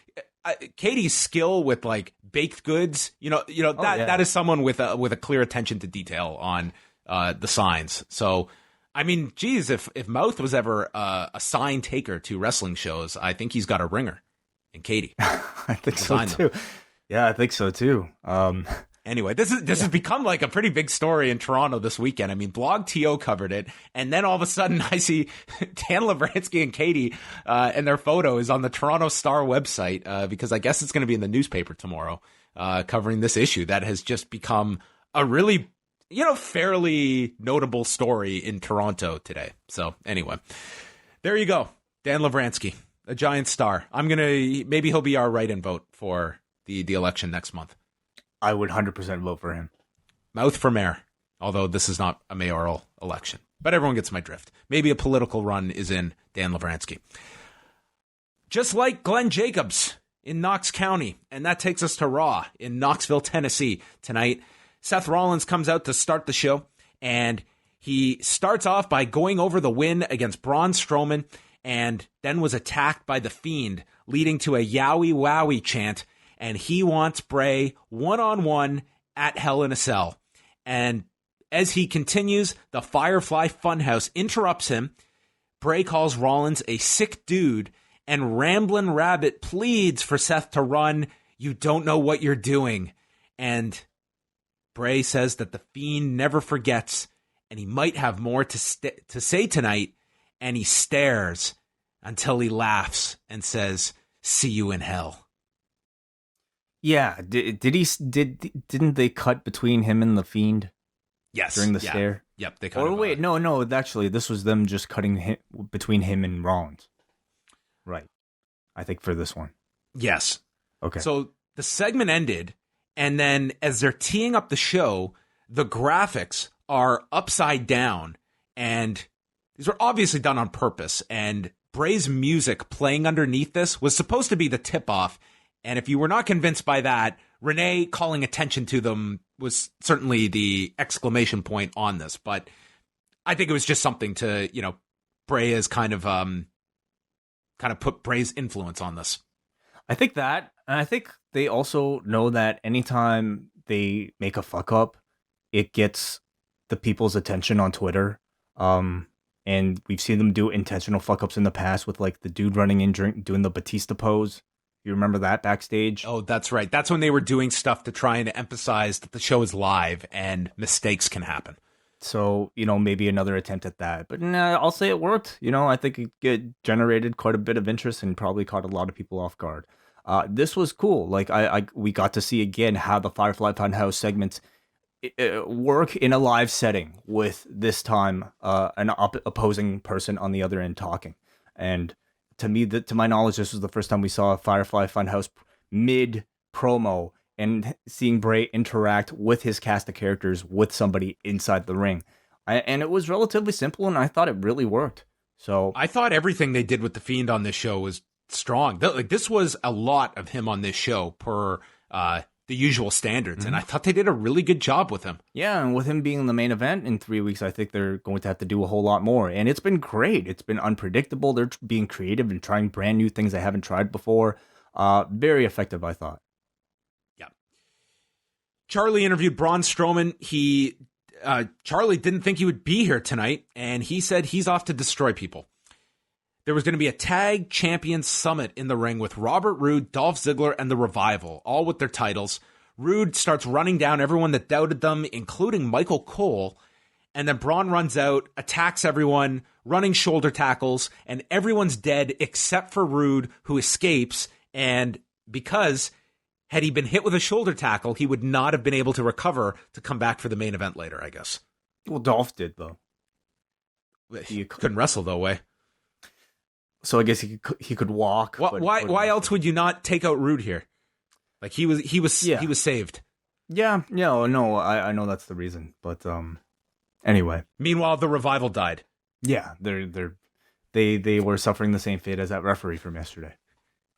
skill with like baked goods, that is someone with a clear attention to detail on the signs. So, I mean, geez, if Mouth was ever a sign taker to wrestling shows, I think he's got a ringer in Katie. I think so too. Yeah, I think so too. Anyway, this has become like a pretty big story in Toronto this weekend. I mean, Blog TO covered it, and then all of a sudden I see Dan Levesque and Katie, and their photo is on the Toronto Star website, because I guess it's going to be in the newspaper tomorrow, covering this issue that has just become a really, fairly notable story in Toronto today. So anyway, there you go. Dan Levesque, a giant star. Maybe he'll be our write-in vote for the election next month. I would 100% vote for him. Mouth for mayor, although this is not a mayoral election. But everyone gets my drift. Maybe a political run is in Dan Levesque. Just like Glenn Jacobs in Knox County. And that takes us to Raw in Knoxville, Tennessee tonight. Seth Rollins comes out to start the show, and he starts off by going over the win against Braun Strowman, and then was attacked by the Fiend, leading to a Yowie Wowie chant. And he wants Bray one-on-one at Hell in a Cell. And as he continues, the Firefly Funhouse interrupts him. Bray calls Rollins a sick dude, and Ramblin' Rabbit pleads for Seth to run. You don't know what you're doing. And Bray says that the Fiend never forgets, and he might have more to say tonight. And he stares until he laughs and says, "See you in hell." Yeah, didn't they cut between him and the Fiend? Yes, during the stare. Yep, they cut. Or wait, no. Actually, this was them just cutting between him and Rollins. Right, I think for this one. Yes. Okay. So the segment ended, and then as they're teeing up the show, the graphics are upside down, and these were obviously done on purpose. And Bray's music playing underneath this was supposed to be the tip-off. And if you were not convinced by that, Renee calling attention to them was certainly the exclamation point on this. But I think it was just something to, Bray has kind of put Bray's influence on this. I think that, and I think they also know that anytime they make a fuck up, it gets the people's attention on Twitter. And we've seen them do intentional fuck ups in the past with like the dude running in doing the Batista pose. You remember that backstage? Oh, that's right. That's when they were doing stuff to try and emphasize that the show is live and mistakes can happen. So, maybe another attempt at that. But I'll say it worked. I think it generated quite a bit of interest and probably caught a lot of people off guard. This was cool. Like, we got to see again how the Firefly Funhouse segments work in a live setting with this time an opposing person on the other end talking. And to me, to my knowledge, this was the first time we saw a Firefly Funhouse mid promo and seeing Bray interact with his cast of characters with somebody inside the ring. And it was relatively simple, and I thought it really worked. So I thought everything they did with the Fiend on this show was strong. Like, this was a lot of him on this show per the usual standards. And I thought they did a really good job with him. Yeah, and with him being in the main event in 3 weeks, I think they're going to have to do a whole lot more. And it's been great. It's been unpredictable. They're being creative and trying brand new things they haven't tried before. Very effective, I thought. Yeah. Charlie interviewed Braun Strowman. Charlie didn't think he would be here tonight, and he said he's off to destroy people. There was going to be a tag champion summit in the ring with Robert Roode, Dolph Ziggler, and The Revival, all with their titles. Roode starts running down everyone that doubted them, including Michael Cole. And then Braun runs out, attacks everyone, running shoulder tackles, and everyone's dead except for Roode, who escapes. And because had he been hit with a shoulder tackle, he would not have been able to recover to come back for the main event later, I guess. Well, Dolph did, though. He couldn't wrestle, though, way. So I guess he could walk. Why else would you not take out Roode here? Like he was saved. Yeah, no, I know that's the reason, but anyway. Meanwhile, the Revival died. Yeah, they were suffering the same fate as that referee from yesterday.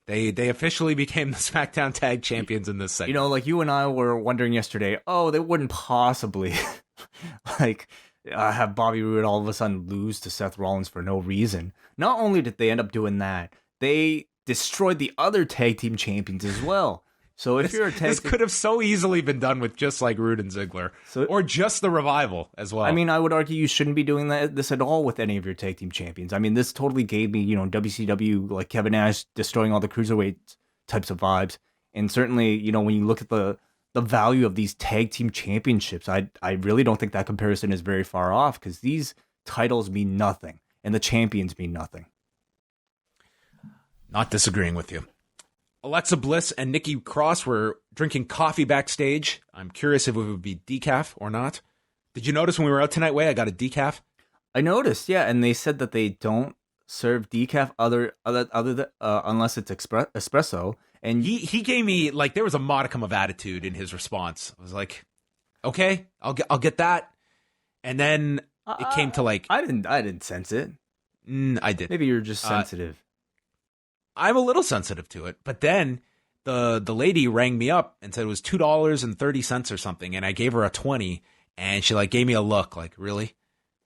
They officially became the SmackDown Tag Champions in this segment. You know, like you and I were wondering yesterday, they wouldn't possibly have Bobby Roode all of a sudden lose to Seth Rollins for no reason. Not only did they end up doing that, they destroyed the other tag team champions as well. So if you're a tag this could have so easily been done with just like Roode and Ziggler, or just the Revival as well. I mean, I would argue you shouldn't be doing this at all with any of your tag team champions. I mean, this totally gave me, WCW, like Kevin Nash destroying all the cruiserweight types of vibes. And certainly, when you look at the value of these tag team championships, I really don't think that comparison is very far off, because these titles mean nothing and the champions mean nothing. Not disagreeing with you. Alexa Bliss and Nikki Cross were drinking coffee backstage. I'm curious if it would be decaf or not. Did you notice when we were out tonight, Way, I got a decaf? I noticed, yeah, and they said that they don't serve decaf other than unless it's espresso. And he gave me, like, there was a modicum of attitude in his response. I was like, okay, I'll get that. And then it came to like, I didn't sense it. I did. Maybe you're just sensitive. I'm a little sensitive to it, but then the lady rang me up and said it was $2.30 or something, and I gave her a 20, and she like gave me a look like, really?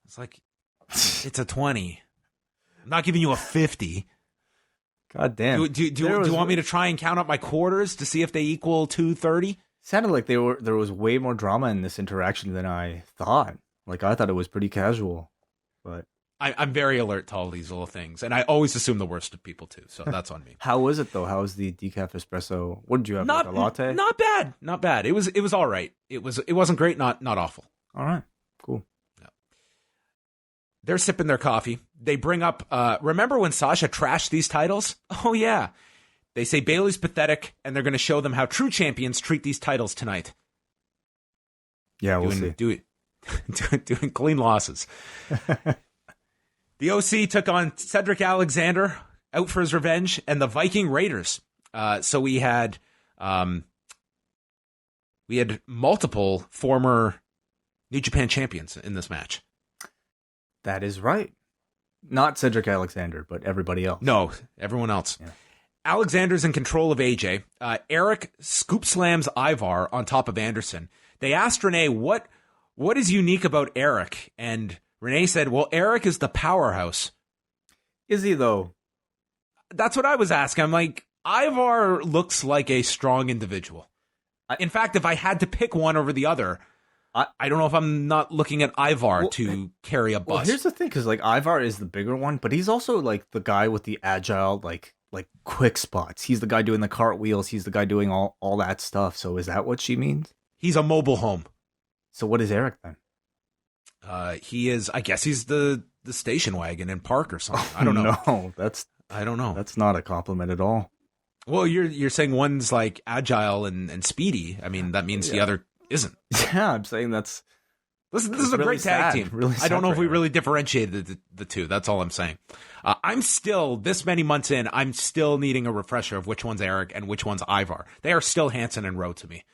It's like, it's a 20. I'm not giving you a 50. God damn. Do you want me to try and count up my quarters to see if they equal 2.30? Sounded like there was way more drama in this interaction than I thought. Like, I thought it was pretty casual, but I'm very alert to all these little things, and I always assume the worst of people too. So that's on me. How was it though? How was the decaf espresso? What did you have? Like a latte? Not bad. It was all right. It wasn't great. Not awful. All right, cool. Yeah. They're sipping their coffee. They bring up. Remember when Sasha trashed these titles? Oh yeah. They say Bayley's pathetic, and they're going to show them how true champions treat these titles tonight. Yeah, we'll see. Doing clean losses. The OC took on Cedric Alexander out for his revenge, and the Viking Raiders. So we had multiple former New Japan champions in this match. That is right. Not Cedric Alexander, but everybody else. No, everyone else. Yeah. Alexander's in control of AJ. Eric scoop slams Ivar on top of Anderson. They asked Renee what is unique about Eric, and Renee said, well, Eric is the powerhouse. Is he, though? That's what I was asking. I'm like, Ivar looks like a strong individual. In fact, if I had to pick one over the other, I don't know if I'm not looking at Ivar to carry a bus. Well, here's the thing, because like Ivar is the bigger one, but he's also like the guy with the agile, like quick spots. He's the guy doing the cartwheels. He's the guy doing all that stuff. So is that what she means? He's a mobile home. So what is Eric then? He is, I guess he's the station wagon in park or something. I don't know. No, I don't know. That's not a compliment at all. Well, you're saying one's like agile and speedy. I mean, that means the other isn't. Yeah, I'm saying this is a really great tag team. Really I don't know if we really differentiated the two. That's all I'm saying. I'm still, this many months in, I'm still needing a refresher of which one's Eric and which one's Ivar. They are still Hanson and Rowe to me.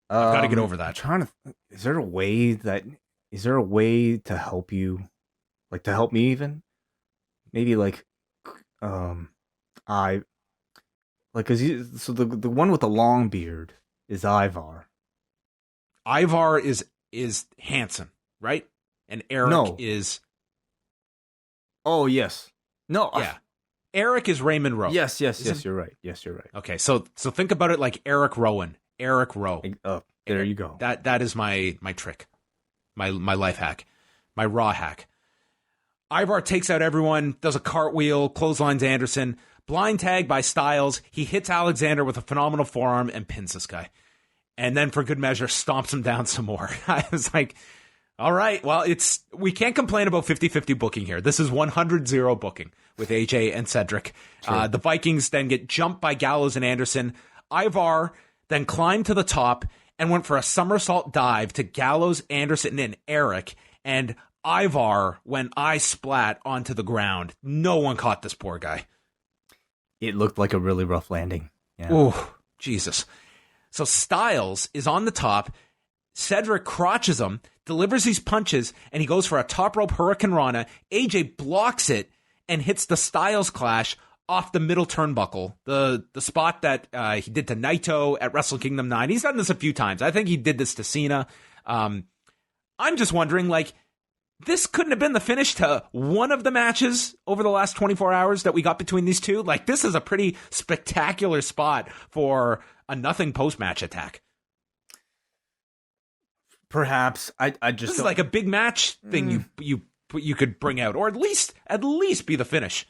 I've got to get over that. I'm trying to. Is there a way to help you, like to help me even? Maybe like, Like, so the one with the long beard is Ivar. Ivar is Hanson, right? And Eric No. is... Oh, yes. No. Yeah. Eric is Raymond Rowe. Yes, you're right. Yes, you're right. Okay, so think about it like Eric Rowan. Eric Rowe. There you go. That is my trick. My life hack. My raw hack. Ivar takes out everyone, does a cartwheel, clotheslines Anderson, blind tag by Styles. He hits Alexander with a phenomenal forearm and pins this guy. And then for good measure, stomps him down some more. I was like, all right, well, we can't complain about 50-50 booking here. This is 100-0 booking with AJ and Cedric. Sure. The Vikings then get jumped by Gallows and Anderson. Ivar then climbed to the top and went for a somersault dive to Gallows, Anderson, and Eric. And Ivar went eye splat onto the ground. No one caught this poor guy. It looked like a really rough landing. Yeah. Oh, Jesus. So Styles is on the top. Cedric crotches him, delivers these punches, and he goes for a top rope Hurricane Rana. AJ blocks it and hits the Styles Clash off the middle turnbuckle, the spot that he did to Naito at Wrestle Kingdom 9. He's done this a few times. I think he did this to Cena. I'm just wondering, like, this couldn't have been the finish to one of the matches over the last 24 hours that we got between these two. Like, this is a pretty spectacular spot for a nothing post-match attack. Perhaps. I just This is like a big match thing you could bring out, or at least be the finish.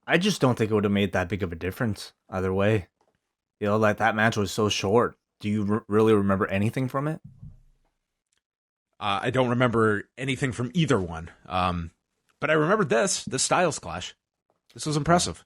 I just don't think it would have made that big of a difference either way. You know, like that match was so short. Do you really remember anything from it? I don't remember anything from either one. But I remember the Styles Clash. This was impressive.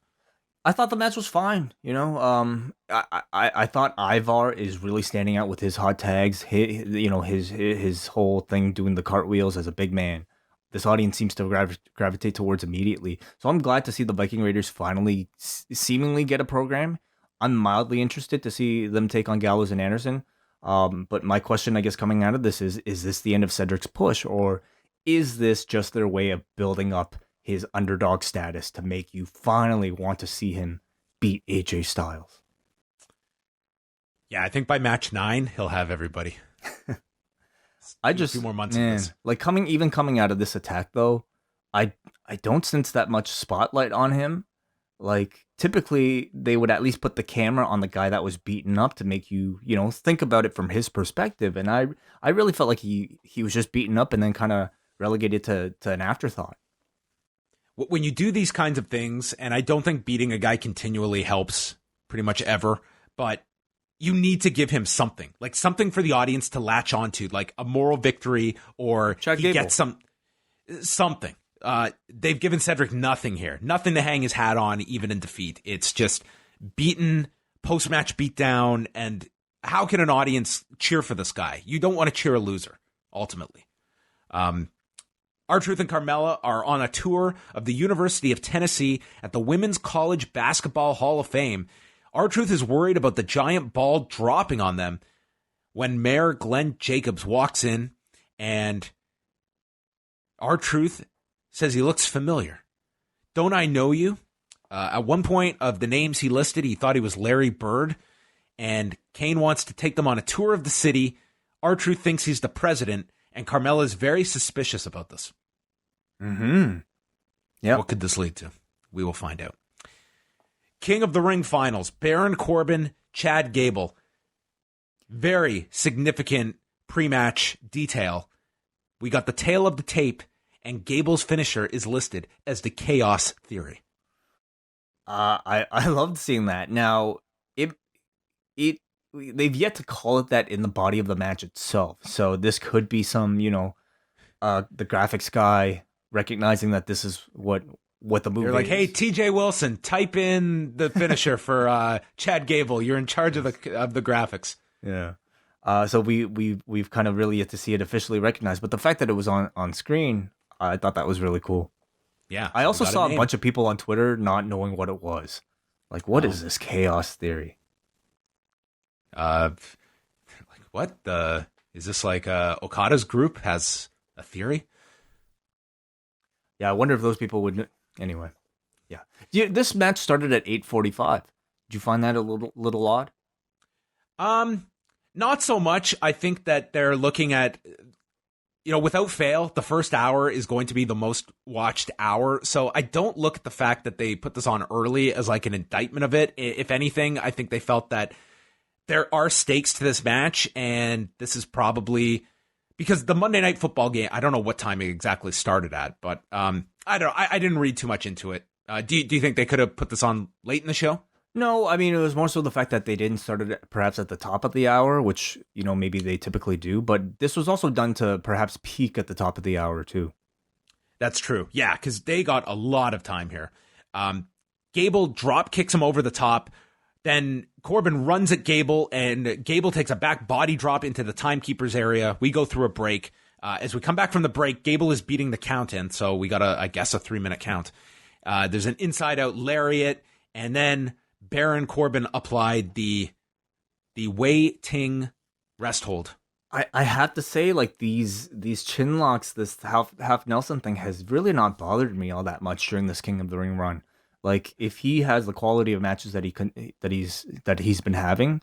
I thought the match was fine. You know, I thought Ivar is really standing out with his hot tags. His whole thing doing the cartwheels as a big man. This audience seems to gravitate towards immediately. So I'm glad to see the Viking Raiders finally seemingly get a program. I'm mildly interested to see them take on Gallows and Anderson. But my question, I guess, coming out of this is this the end of Cedric's push, or is this just their way of building up his underdog status to make you finally want to see him beat AJ Styles? Yeah, I think by match 9, he'll have everybody. A few more months of this. Like coming out of this attack though, I don't sense that much spotlight on him. Like typically they would at least put the camera on the guy that was beaten up to make you, think about it from his perspective. And I really felt like he was just beaten up and then kind of relegated to an afterthought. When you do these kinds of things, and I don't think beating a guy continually helps pretty much ever, but you need to give him something, like something for the audience to latch onto, like a moral victory, or Chad he Gable. gets something. They've given Cedric nothing here, nothing to hang his hat on, even in defeat. It's just beaten, post-match beatdown, and how can an audience cheer for this guy? You don't want to cheer a loser, ultimately. R-Truth and Carmella are on a tour of the University of Tennessee at the Women's College Basketball Hall of Fame. R-Truth is worried about the giant ball dropping on them when Mayor Glenn Jacobs walks in, and R-Truth says he looks familiar. Don't I know you? At one point of the names he listed, he thought he was Larry Bird, and Kane wants to take them on a tour of the city. R-Truth thinks he's the president, and Carmella is very suspicious about this. Mm-hmm. Yeah. What could this lead to? We will find out. King of the Ring finals, Baron Corbin, Chad Gable. Very significant pre-match detail. We got the tail of the tape, and Gable's finisher is listed as the Chaos Theory. I loved seeing that. Now, they've yet to call it that in the body of the match itself. So this could be some, the graphics guy recognizing that this is what the movie is. You're like, hey, TJ Wilson, type in the finisher for Chad Gable. You're in charge of the graphics. Yeah. So we've kind of really yet to see it officially recognized. But the fact that it was on screen, I thought that was really cool. Yeah. I also saw a bunch of people on Twitter not knowing what it was. Like, what is this Chaos Theory? Like what? Is this like Okada's group has a theory? Yeah, I wonder if those people would. Anyway, yeah. This match started at 8:45. Did you find that a little odd? Not so much. I think that they're looking at, without fail, the first hour is going to be the most watched hour. So I don't look at the fact that they put this on early as like an indictment of it. If anything, I think they felt that there are stakes to this match, and this is probably because the Monday Night Football game, I don't know what time it exactly started at, but I didn't read too much into it. Do you think they could have put this on late in the show? No, I mean, it was more so the fact that they didn't start it perhaps at the top of the hour, which, maybe they typically do. But this was also done to perhaps peak at the top of the hour, too. That's true. Yeah, because they got a lot of time here. Gable drop kicks him over the top. Then Corbin runs at Gable, and Gable takes a back body drop into the timekeeper's area. We go through a break. As we come back from the break, Gable is beating the count in, so we got, a 3-minute count. There's an inside-out lariat, and then Baron Corbin applied the Wei Ting rest hold. I have to say, like, these chin locks, this half Nelson thing has really not bothered me all that much during this King of the Ring run. Like, if he has the quality of matches that he's been having,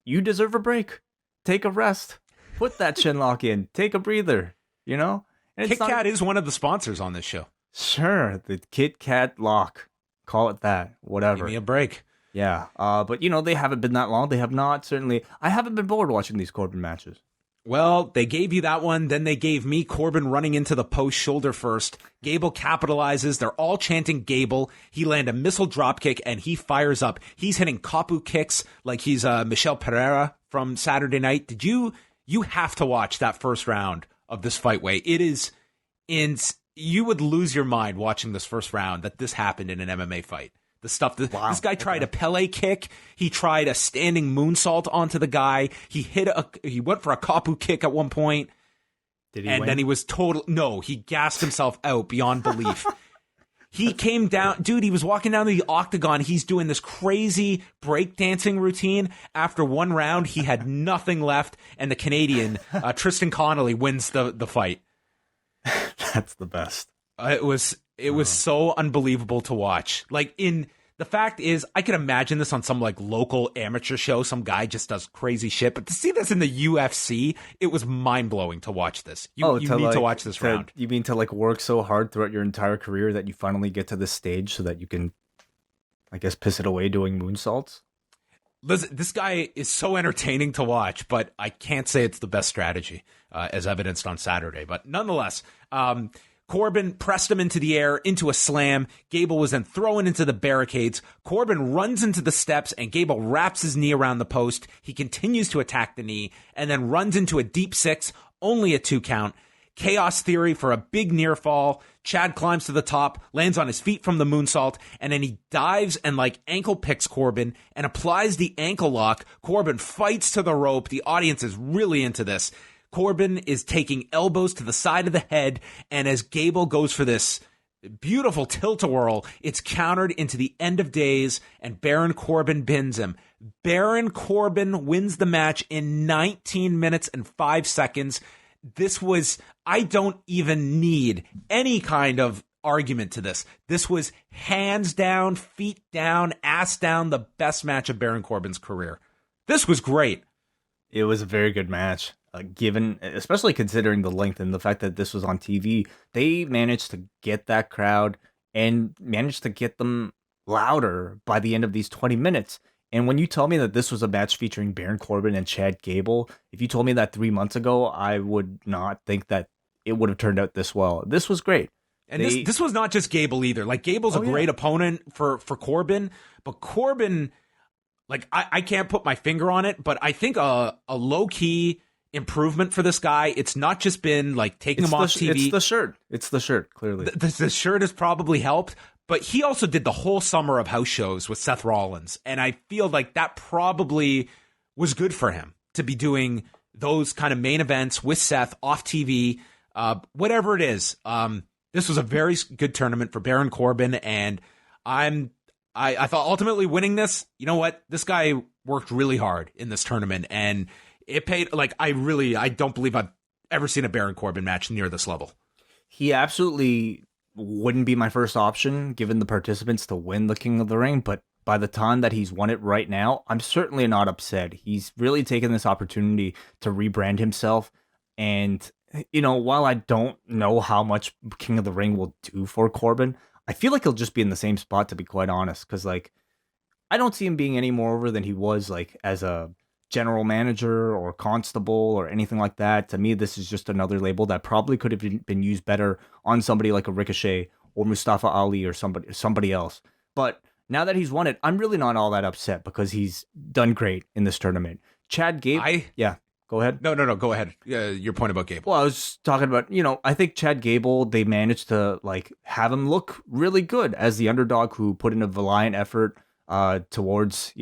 you deserve a break. Take a rest. Put that chin lock in. Take a breather. And Kit Kat is one of the sponsors on this show. Sure, the Kit Kat lock. Call it that. Whatever. Give me a break. Yeah. But they haven't been that long. They have not. Certainly, I haven't been bored watching these Corbin matches. Well, they gave you that one. Then they gave me Corbin running into the post shoulder first. Gable capitalizes. They're all chanting Gable. He land a missile dropkick, and he fires up. He's hitting kapu kicks like he's Michel Pereira from Saturday Night. You have to watch that first round of this fight way. It is you would lose your mind watching this first round that this happened in an MMA fight. The stuff that this guy tried a Pele kick. He tried a standing moonsault onto the guy. He went for a kapu kick at one point. Did he and win? Then he was he gassed himself out beyond belief. He came down, dude, he was walking down the octagon. He's doing this crazy breakdancing routine. After one round, he had nothing left. And the Canadian, Tristan Connolly, wins the fight. That's the best. It was so unbelievable to watch. Like, the fact is, I could imagine this on some like local amateur show. Some guy just does crazy shit. But to see this in the UFC, it was mind blowing to watch this. You need to watch this round. You mean to like work so hard throughout your entire career that you finally get to this stage so that you can, I guess, piss it away doing moonsaults? Listen, this guy is so entertaining to watch, but I can't say it's the best strategy, as evidenced on Saturday. But nonetheless, Corbin pressed him into the air, into a slam. Gable was then thrown into the barricades. Corbin runs into the steps, and Gable wraps his knee around the post. He continues to attack the knee, and then runs into a deep six, only a 2 count. Chaos Theory for a big near fall. Chad climbs to the top, lands on his feet from the moonsault, and then he dives and like ankle picks Corbin and applies the ankle lock. Corbin fights to the rope. The audience is really into this. Corbin is taking elbows to the side of the head, and as Gable goes for this beautiful tilt-a-whirl, it's countered into the end of days, and Baron Corbin bins him. Baron Corbin wins the match in 19 minutes and 5 seconds. I don't even need any kind of argument to this. This was hands down, feet down, ass down, the best match of Baron Corbin's career. This was great. It was a very good match. Given, especially considering the length and the fact that this was on TV, they managed to get that crowd and managed to get them louder by the end of these 20 minutes. And when you tell me that this was a match featuring Baron Corbin and Chad Gable, if you told me that 3 months ago, I would not think that it would have turned out this well. This was great. And this was not just Gable either. Like, Gable's a great opponent for Corbin, but Corbin, like, I can't put my finger on it, but I think a low-key improvement for this guy. It's not just been like taking him off TV. It's the shirt. It's the shirt, clearly. The shirt has probably helped, but he also did the whole summer of house shows with Seth Rollins. And I feel like that probably was good for him to be doing those kind of main events with Seth off TV, whatever it is. This was a very good tournament for Baron Corbin. And I thought ultimately winning this, you know what? This guy worked really hard in this tournament, and it paid. Like, I don't believe I've ever seen a Baron Corbin match near this level. He absolutely wouldn't be my first option given the participants to win the King of the Ring, but by the time that he's won it right now, I'm certainly not upset. He's really taken this opportunity to rebrand himself. And, while I don't know how much King of the Ring will do for Corbin, I feel like he'll just be in the same spot, to be quite honest. Because, I don't see him being any more over than he was, as a general manager or constable or anything like that. To me, this is just another label that probably could have been used better on somebody like a Ricochet or Mustafa Ali or somebody else. But now that he's won it, I'm really not all that upset because he's done great in this tournament. Chad Gable, yeah, go ahead. No, go ahead. Your point about Gable. Well, I was just talking about, I think Chad Gable, they managed to have him look really good as the underdog who put in a valiant effort towards,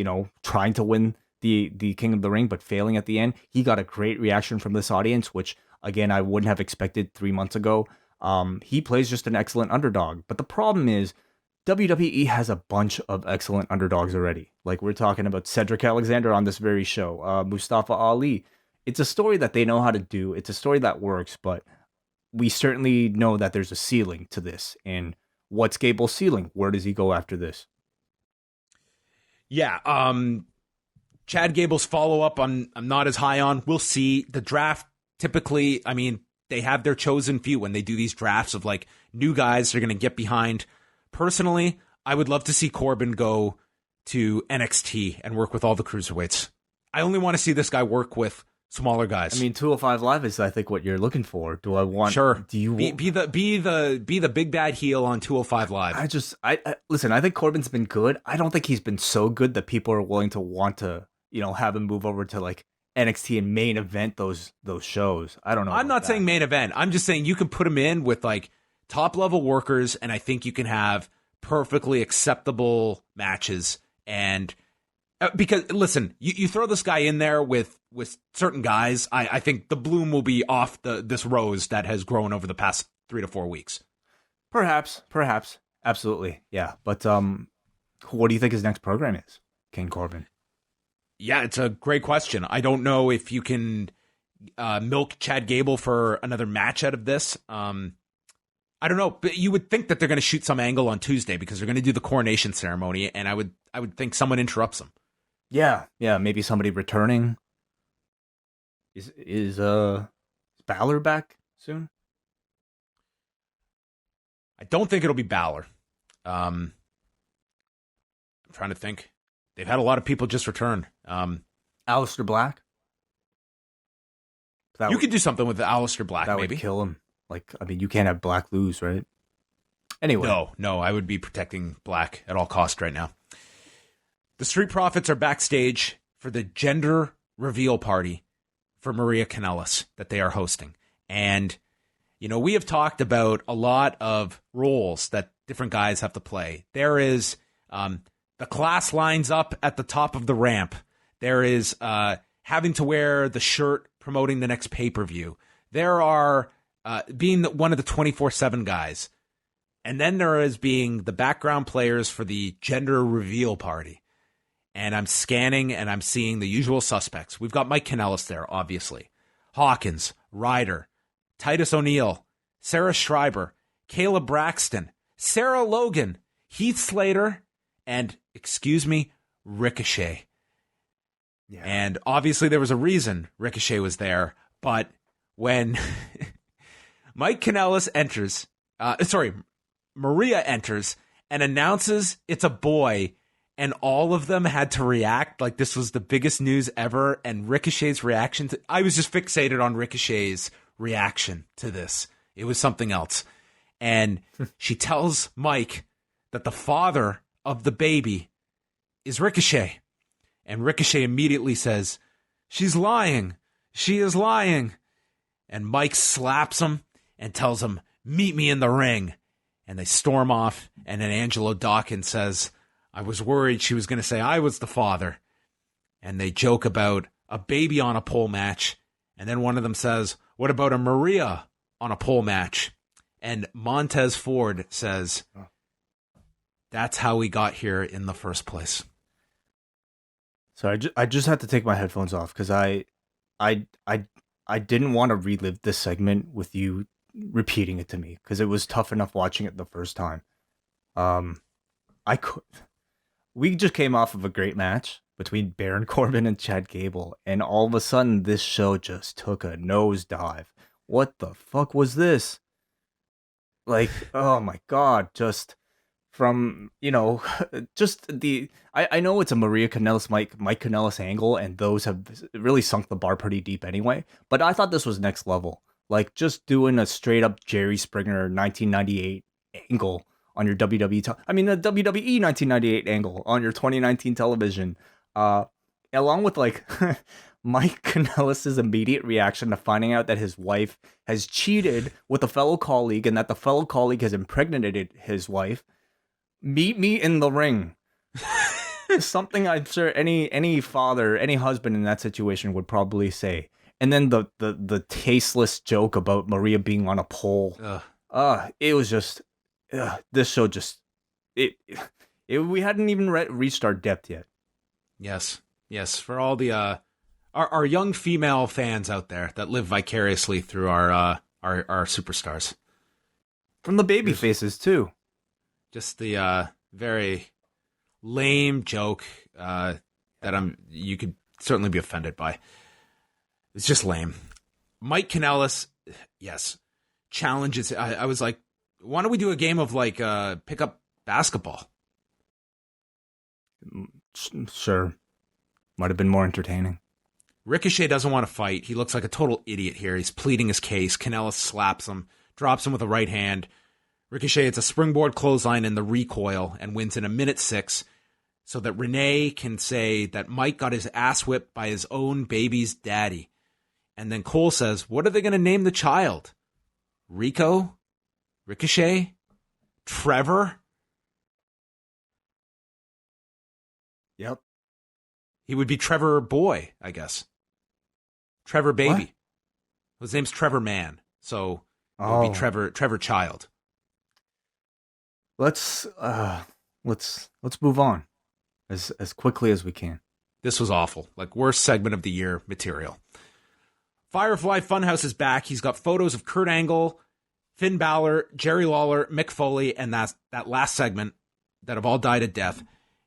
trying to win the King of the Ring, but failing at the end. He got a great reaction from this audience, which again, I wouldn't have expected 3 months ago. He plays just an excellent underdog. But the problem is WWE has a bunch of excellent underdogs already. We're talking about Cedric Alexander on this very show, Mustafa Ali. It's a story that they know how to do. It's a story that works, but we certainly know that there's a ceiling to this. And what's Gable's ceiling? Where does he go after this? Yeah, Chad Gable's follow-up I'm not as high on. We'll see. The draft, typically, they have their chosen few when they do these drafts of new guys they're going to get behind. Personally, I would love to see Corbin go to NXT and work with all the cruiserweights. I only want to see this guy work with smaller guys. 205 Live is, I think, what you're looking for. Do I want? Sure. Do you be the big bad heel on 205 Live? I listen. I think Corbin's been good. I don't think he's been so good that people are willing to want to, have him move over to NXT and main event those shows. I don't know. I'm not saying main event. I'm just saying you can put him in with top level workers, and I think you can have perfectly acceptable matches. And because listen, you throw this guy in there with certain guys, I think the bloom will be off this rose that has grown over the past 3 to 4 weeks. Perhaps, absolutely, yeah. But what do you think his next program is, King Corbin? Yeah, it's a great question. I don't know if you can milk Chad Gable for another match out of this. I don't know, but you would think that they're going to shoot some angle on Tuesday because they're going to do the coronation ceremony, and I would think someone interrupts them. Yeah, maybe somebody returning. Is Balor back soon? I don't think it'll be Balor. I'm trying to think. They've had a lot of people just return. Aleister Black? You could do something with Aleister Black, that maybe. That would kill him. You can't have Black lose, right? Anyway. No, I would be protecting Black at all cost right now. The Street Profits are backstage for the gender reveal party for Maria Kanellis that they are hosting. And, we have talked about a lot of roles that different guys have to play. There is the class lines up at the top of the ramp. There is having to wear the shirt promoting the next pay-per-view. There are being one of the 24/7 guys. And then there is being the background players for the gender reveal party. And I'm scanning and I'm seeing the usual suspects. We've got Mike Kanellis there, obviously. Hawkins, Ryder, Titus O'Neil, Sarah Schreiber, Kayla Braxton, Sarah Logan, Heath Slater, and, Ricochet. Yeah. And obviously there was a reason Ricochet was there. But when Mike Kanellis enters, Maria enters and announces it's a boy, and all of them had to react like this was the biggest news ever. And Ricochet's reaction I was just fixated on Ricochet's reaction to this. It was something else. And she tells Mike that the father of the baby is Ricochet. And Ricochet immediately says, "She's lying. She is lying." And Mike slaps him and tells him, "Meet me in the ring." And they storm off. And then Angelo Dawkins says, "I was worried she was going to say I was the father." And they joke about a baby on a pole match. And then one of them says, "What about a Maria on a pole match?" And Montez Ford says, "That's how we got here in the first place." So I just had to take my headphones off because I didn't want to relive this segment with you repeating it to me because it was tough enough watching it the first time. we just came off of a great match between Baron Corbin and Chad Gable, and all of a sudden this show just took a nosedive. What the fuck was this? Like, oh my god, just from, just I know it's a Maria Kanellis, Mike Kanellis angle, and those have really sunk the bar pretty deep anyway, but I thought this was next level. Like, just doing a straight up Jerry Springer 1998 angle on your the WWE 1998 angle on your 2019 television, along with like Mike Kanellis' immediate reaction to finding out that his wife has cheated with a fellow colleague and that the fellow colleague has impregnated his wife. Meet me in the ring. Something I'm sure any father, any husband in that situation would probably say. And then the tasteless joke about Maria being on a pole. It was just this show just we hadn't even reached our depth yet. Yes, for all the our young female fans out there that live vicariously through our superstars, from the baby faces too. Just the very lame joke that you could certainly be offended by. It's just lame. Mike Kanellis, yes, challenges. I was like, why don't we do a game of like pickup basketball? Sure. Might have been more entertaining. Ricochet doesn't want to fight. He looks like a total idiot here. He's pleading his case. Kanellis slaps him, drops him with a right hand. Ricochet hits a springboard clothesline in the recoil and wins in 1:06 so that Renee can say that Mike got his ass whipped by his own baby's daddy. And then Cole says, what are they going to name the child? Rico? Ricochet? Trevor? Yep. He would be Trevor Boy, I guess. Trevor Baby. What? His name's Trevor Man. So it would be Trevor Child. Let's move on as quickly as we can. This was awful. Like, worst segment of the year material. Firefly Funhouse is back. He's got photos of Kurt Angle, Finn Balor, Jerry Lawler, Mick Foley, and that last segment that have all died a death,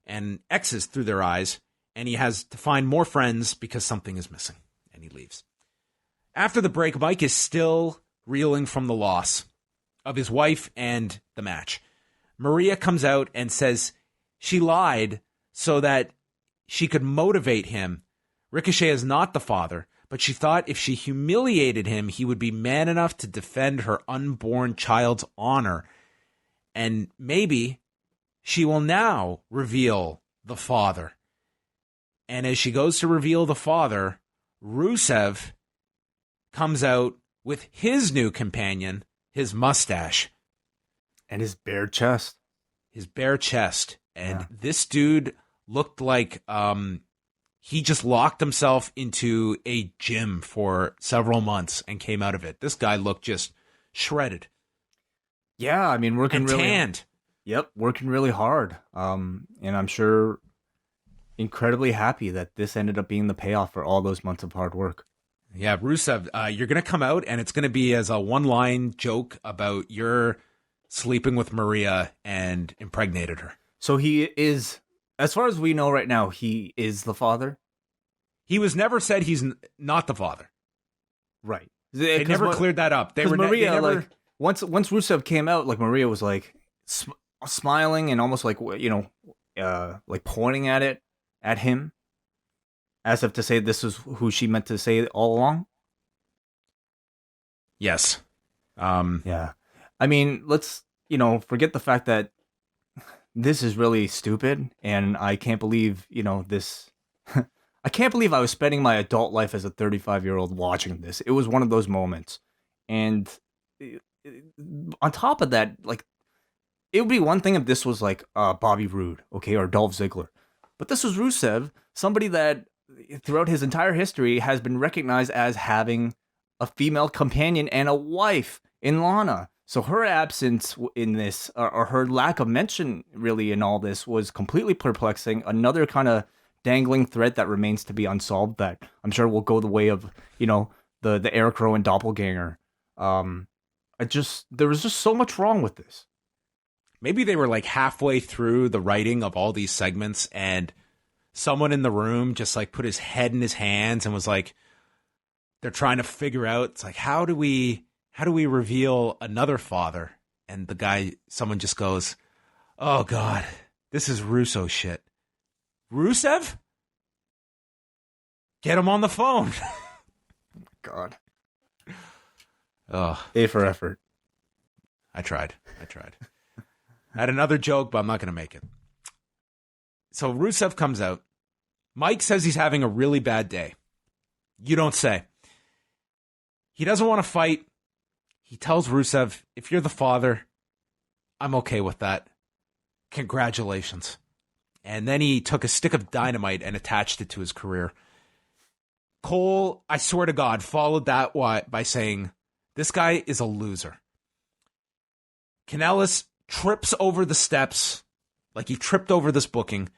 and X's through their eyes, and he has to find more friends because something is missing, and he leaves. After the break, Mike is still reeling from the loss of his wife and the match. Maria comes out and says she lied so that she could motivate him. Ricochet is not the father, but she thought if she humiliated him, he would be man enough to defend her unborn child's honor. And maybe she will now reveal the father. And as she goes to reveal the father, Rusev comes out with his new companion, his mustache. And his bare chest. And this dude looked like he just locked himself into a gym for several months and came out of it. This guy looked just shredded. Yeah, I mean, working and really tanned. Yep, working really hard. And I'm sure incredibly happy that this ended up being the payoff for all those months of hard work. Yeah, Rusev, you're going to come out and it's going to be as a one-line joke about your sleeping with Maria and impregnated her. So he is, as far as we know right now, he is the father? He was never said he's not the father. Right. They never cleared that up. Maria, like, once Rusev came out, like, Maria was like smiling and almost like, like pointing at him as if to say this is who she meant to say all along. Yes. Yeah. I mean, let's, forget the fact that this is really stupid, and I can't believe, this. I can't believe I was spending my adult life as a 35-year-old watching this. It was one of those moments. And on top of that, like, it would be one thing if this was like Bobby Roode, okay, or Dolph Ziggler. But this was Rusev, somebody that throughout his entire history has been recognized as having a female companion and a wife in Lana. So her absence in this, or her lack of mention really in all this, was completely perplexing. Another kind of dangling thread that remains to be unsolved that I'm sure will go the way of, the Eric Rowan doppelganger. There was just so much wrong with this. maybe they were like halfway through the writing of all these segments, and someone in the room just like put his head in his hands and was like, they're trying to figure out, it's like, how do we reveal another father? And someone just goes, oh God, this is Russo shit. Rusev? Get him on the phone. God. Oh, A for effort. I tried. I had another joke, but I'm not going to make it. So Rusev comes out. Mike says he's having a really bad day. You don't say. He doesn't want to fight. He tells Rusev, if you're the father, I'm okay with that. Congratulations. And then he took a stick of dynamite and attached it to his career. Cole, I swear to God, followed that by saying, this guy is a loser. Kanellis trips over the steps like he tripped over this booking,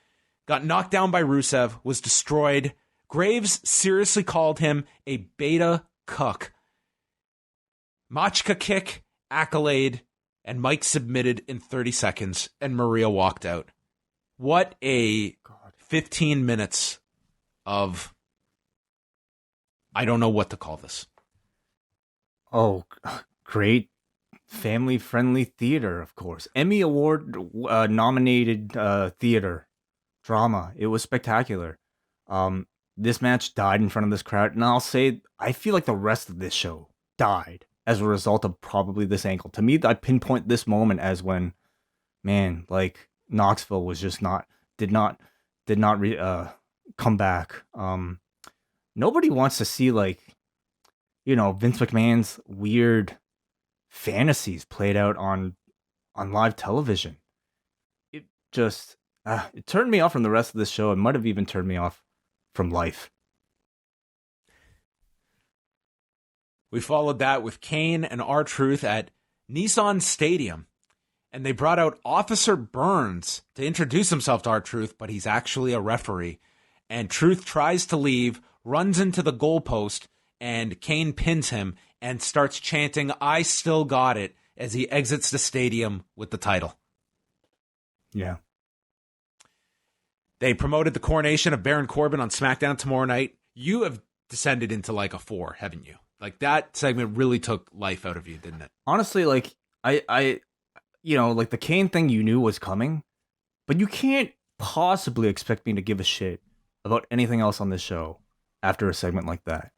got knocked down by Rusev, was destroyed. Graves seriously called him a beta cuck. Machka kick, accolade, and Mike submitted in 30 seconds, and Maria walked out. What a 15 minutes of, I don't know what to call this. Oh, great family-friendly theater, of course. Emmy Award nominated theater drama. It was spectacular. This match died in front of this crowd, and I'll say, I feel like the rest of this show died as a result of probably this angle. To me, I pinpoint this moment as when, man, like Knoxville was just did not come back. Nobody wants to see, like, Vince McMahon's weird fantasies played out on live television. It just it turned me off from the rest of this show. It might have even turned me off from life. We followed that with Kane and R-Truth at Nissan Stadium, and they brought out Officer Burns to introduce himself to R-Truth, but he's actually a referee. And Truth tries to leave, runs into the goalpost, and Kane pins him and starts chanting, I still got it, as he exits the stadium with the title. Yeah. They promoted the coronation of Baron Corbin on SmackDown tomorrow night. You have descended into like a 4, haven't you? Like, that segment really took life out of you, didn't it? Honestly, like, I like the Kane thing you knew was coming, but you can't possibly expect me to give a shit about anything else on this show after a segment like that.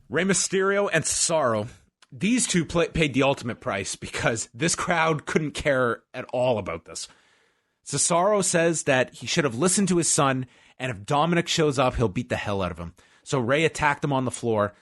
Rey Mysterio and Cesaro, these two paid the ultimate price because this crowd couldn't care at all about this. Cesaro says that he should have listened to his son, and if Dominic shows up, he'll beat the hell out of him. So Rey attacked him on the floor,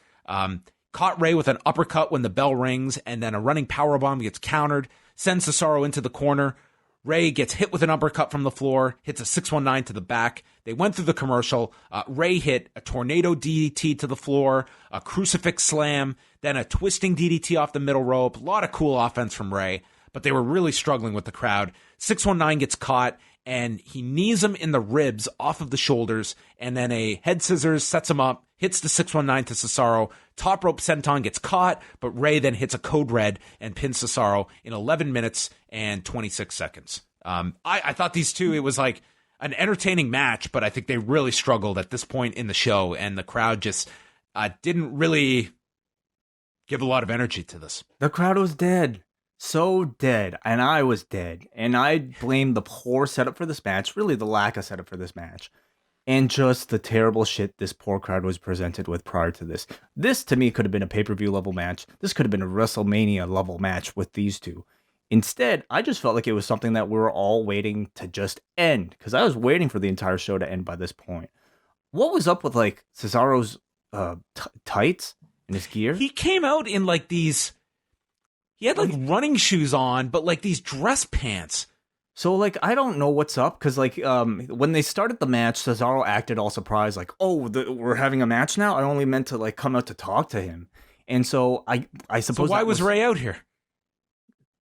caught Rey with an uppercut when the bell rings, and then a running powerbomb gets countered, sends Cesaro into the corner. Rey gets hit with an uppercut from the floor, hits a 619 to the back. They went through the commercial. Rey hit a tornado DDT to the floor, a crucifix slam, then a twisting DDT off the middle rope. A lot of cool offense from Rey, but they were really struggling with the crowd. 619 gets caught, and he knees him in the ribs off of the shoulders, and then a head scissors sets him up, hits the 619 to Cesaro. Top rope senton gets caught, but Rey then hits a code red and pins Cesaro in 11 minutes and 26 seconds. I thought these two, it was like an entertaining match, but I think they really struggled at this point in the show, and the crowd just didn't really give a lot of energy to this. The crowd was dead. So dead, and I was dead, and I blame the poor setup for this match, really the lack of setup for this match, and just the terrible shit this poor crowd was presented with prior to this. This, to me, could have been a pay-per-view level match. This could have been a WrestleMania level match with these two. Instead, I just felt like it was something that we were all waiting to just end, because I was waiting for the entire show to end by this point. What was up with, like, Cesaro's tights and his gear? He came out in, like, these... He had, like, running shoes on, but, like, these dress pants. So, like, I don't know what's up, because, like, when they started the match, Cesaro acted all surprised, like, oh, we're having a match now? I only meant to, like, come out to talk to him. And so, I suppose... So why was Rey out here?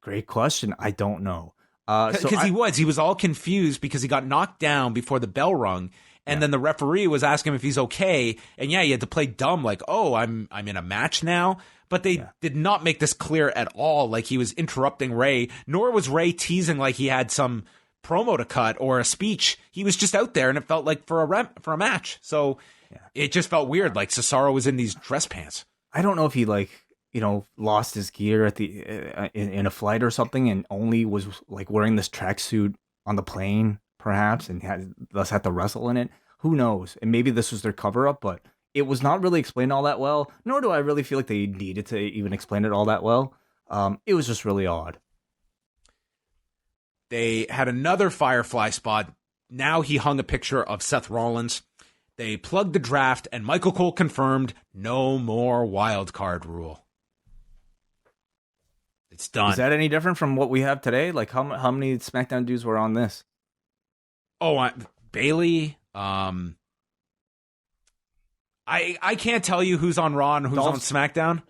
Great question. I don't know. Because he was all confused because he got knocked down before the bell rung, And then the referee was asking him if he's okay. And yeah, he had to play dumb, like, oh, I'm in a match now. But they did not make this clear at all, like he was interrupting Ray, nor was Ray teasing like he had some promo to cut or a speech. He was just out there, and it felt like for a match. So it just felt weird, like Cesaro was in these dress pants. I don't know if he lost his gear at the in a flight or something, and only was like wearing this tracksuit on the plane, perhaps, and thus had to wrestle in it. Who knows? And maybe this was their cover up, but it was not really explained all that well. Nor do I really feel like they needed to even explain it all that well. It was just really odd. They had another Firefly spot. Now he hung a picture of Seth Rollins. They plugged the draft, and Michael Cole confirmed no more wild card rule. It's done. Is that any different from what we have today? Like how many SmackDown dudes were on this? Oh, Bailey. I can't tell you who's on Raw and who's on SmackDown.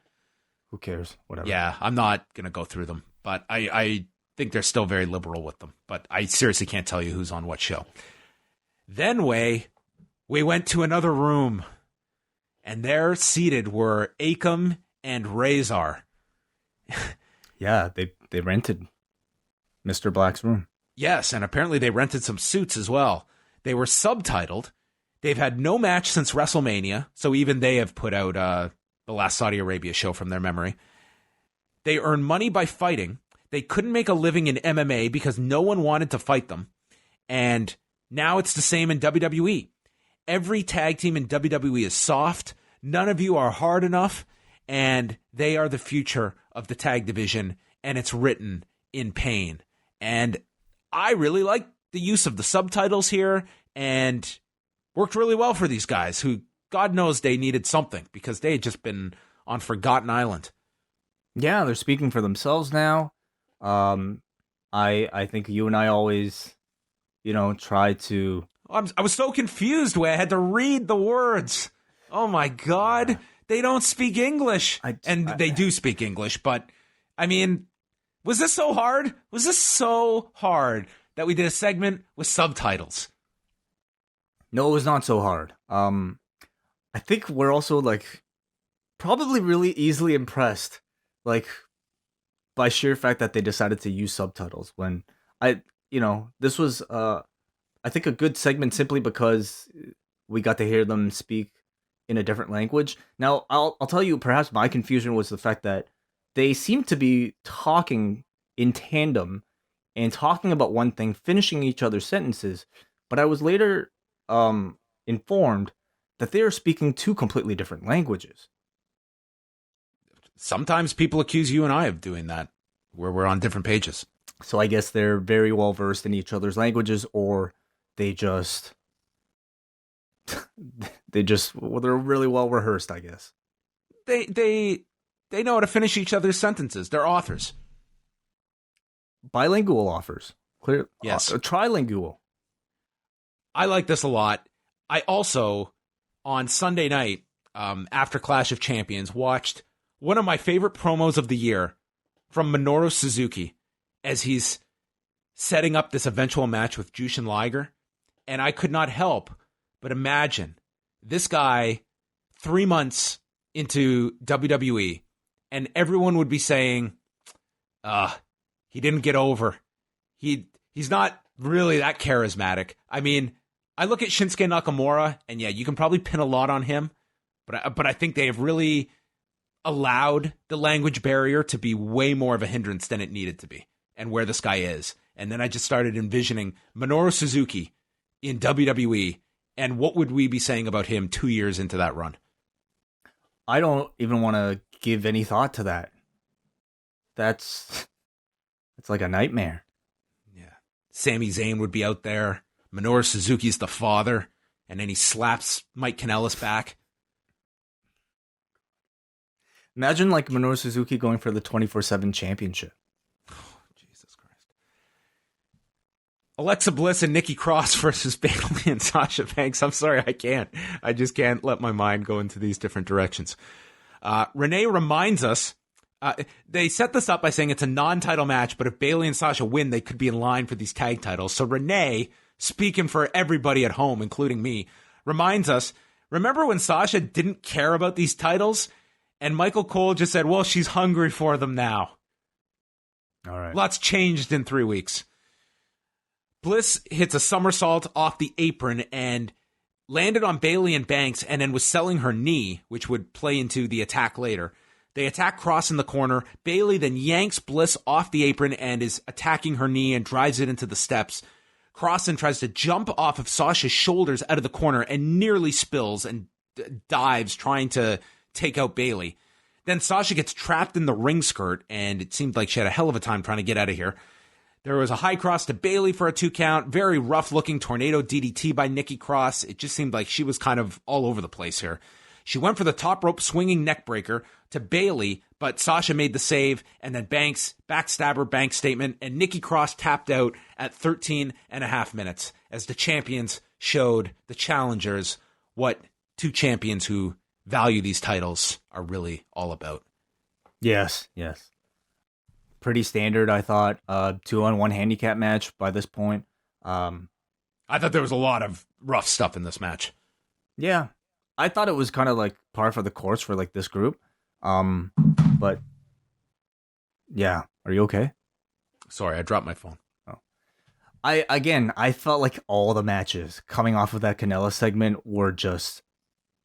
Who cares? Whatever. Yeah, I'm not going to go through them, but I think they're still very liberal with them. But I seriously can't tell you who's on what show. Then we went to another room, and there seated were Akam and Razor. Yeah, they rented Mr. Black's room. Yes, and apparently they rented some suits as well. They were subtitled. They've had no match since WrestleMania, so even they have put out the last Saudi Arabia show from their memory. They earn money by fighting. They couldn't make a living in MMA because no one wanted to fight them. And now it's the same in WWE. Every tag team in WWE is soft. None of you are hard enough. And they are the future of the tag division. And it's written in pain. And I really like the use of the subtitles here. And worked really well for these guys who, God knows, they needed something because they had just been on Forgotten Island. Yeah, they're speaking for themselves now. I think you and I always, try to... I was so confused where I had to read the words. Oh my God. They don't speak English. They do speak English, but I mean, was this so hard? Was this so hard that we did a segment with subtitles? No, it was not so hard. I think we're also probably really easily impressed, by sheer fact that they decided to use subtitles when this was, I think, a good segment simply because we got to hear them speak in a different language. Now, I'll tell you, perhaps my confusion was the fact that they seemed to be talking in tandem and talking about one thing, finishing each other's sentences. But I was later informed that they are speaking two completely different languages. Sometimes people accuse you and I of doing that, where we're on different pages. So I guess they're very well versed in each other's languages, or they're really well rehearsed, I guess. They know how to finish each other's sentences. They're authors. Bilingual authors. Clear. Yes. Trilingual. I like this a lot. I also, on Sunday night, after Clash of Champions, watched one of my favorite promos of the year from Minoru Suzuki as he's setting up this eventual match with Jushin Liger. And I could not help but imagine this guy 3 months into WWE, and everyone would be saying, he didn't get over. He's not really that charismatic. I mean, I look at Shinsuke Nakamura, and yeah, you can probably pin a lot on him, but I think they have really allowed the language barrier to be way more of a hindrance than it needed to be, and where this guy is. And then I just started envisioning Minoru Suzuki in WWE, and what would we be saying about him 2 years into that run? I don't even want to give any thought to that. That's like a nightmare. Yeah. Sami Zayn would be out there. Minoru Suzuki's the father, and then he slaps Mike Kanellis back. Imagine Minoru Suzuki going for the 24/7 championship. Oh, Jesus Christ. Alexa Bliss and Nikki Cross versus Bayley and Sasha Banks. I'm sorry, I can't. I just can't let my mind go into these different directions. Renee reminds us, they set this up by saying it's a non-title match, but if Bayley and Sasha win, they could be in line for these tag titles. So Renee speaking for everybody at home, including me, reminds us, remember when Sasha didn't care about these titles? And Michael Cole just said, well, she's hungry for them now. All right. Lots changed in 3 weeks. Bliss hits a somersault off the apron and landed on Bayley and Banks and then was selling her knee, which would play into the attack later. They attack Cross in the corner. Bayley then yanks Bliss off the apron and is attacking her knee and drives it into the steps. Cross then tries to jump off of Sasha's shoulders out of the corner and nearly spills and dives trying to take out Bayley. Then Sasha gets trapped in the ring skirt, and it seemed like she had a hell of a time trying to get out of here. There was a high cross to Bayley for a 2 count. Very rough-looking tornado DDT by Nikki Cross. It just seemed like she was kind of all over the place here. She went for the top rope swinging neckbreaker to Bayley, but Sasha made the save, and then Banks, backstabber, Banks statement, and Nikki Cross tapped out at 13.5 minutes as the champions showed the challengers what 2 champions who value these titles are really all about. Yes. Pretty standard, I thought. 2-on-1 handicap match by this point. I thought there was a lot of rough stuff in this match. Yeah. I thought it was kind of like par for the course for like this group. But yeah. Are you okay? Sorry, I dropped my phone. Oh. I felt like all the matches coming off of that Kanellis segment were just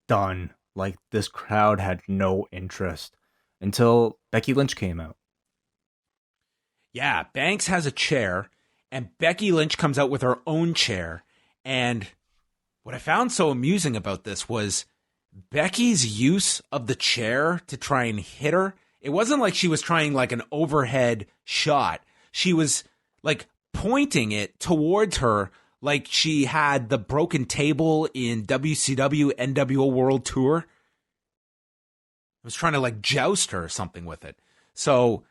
done. Like, this crowd had no interest until Becky Lynch came out. Yeah, Banks has a chair, and Becky Lynch comes out with her own chair. And what I found so amusing about this was Becky's use of the chair to try and hit her. It wasn't like she was trying like an overhead shot. She was like pointing it towards her like she had the broken table in WCW NWO World Tour. I was trying to like joust her or something with it. So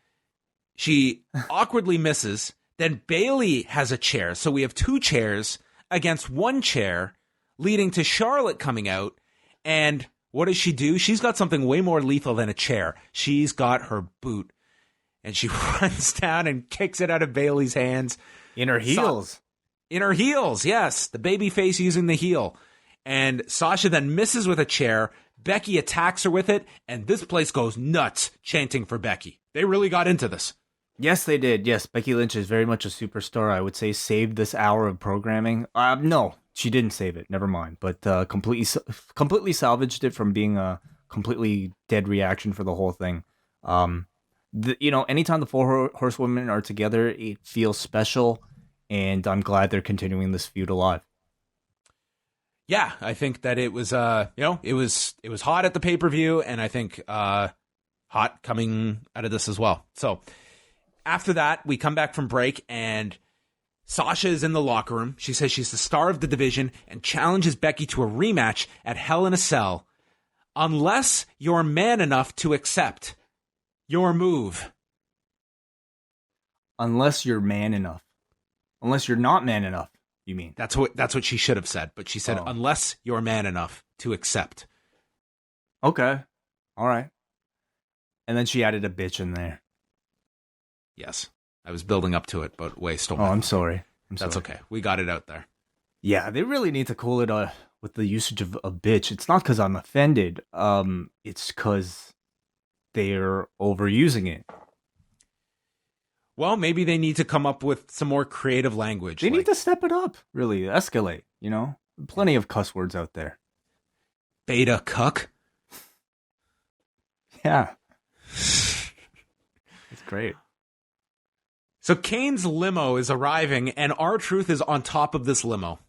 she awkwardly misses. Then Bayley has a chair. So we have 2 chairs against 1 chair, leading to Charlotte coming out. And what does she do? She's got something way more lethal than a chair. She's got her boot. And she runs down and kicks it out of Bayley's hands. In her heels. In her heels, yes. The baby face using the heel. And Sasha then misses with a chair. Becky attacks her with it. And this place goes nuts, chanting for Becky. They really got into this. Yes, they did. Yes, Becky Lynch is very much a superstar. I would say saved this hour of programming. No, she didn't save it. Never mind. But completely salvaged it from being a completely dead reaction for the whole thing. Anytime the 4 horsewomen are together, it feels special. And I'm glad they're continuing this feud alive. Yeah, I think that it was, it was hot at the pay-per-view, and I think hot coming out of this as well. So after that, we come back from break, and Sasha is in the locker room. She says she's the star of the division and challenges Becky to a rematch at Hell in a Cell, unless you're man enough to accept your move. Unless you're man enough. Unless you're not man enough, you mean? That's what she should have said, but she said, unless you're man enough to accept. Okay. All right. And then she added a bitch in there. Yes. I was building up to it, but Way stole my I'm phone. sorry. That's okay. We got it out there. Yeah, they really need to cool it with the usage of a bitch. It's not because I'm offended. It's because they're overusing it. Well, maybe they need to come up with some more creative language. They need to step it up, really. Escalate, Plenty of cuss words out there. Beta cuck? Yeah. It's great. So Kane's limo is arriving, and R-Truth is on top of this limo.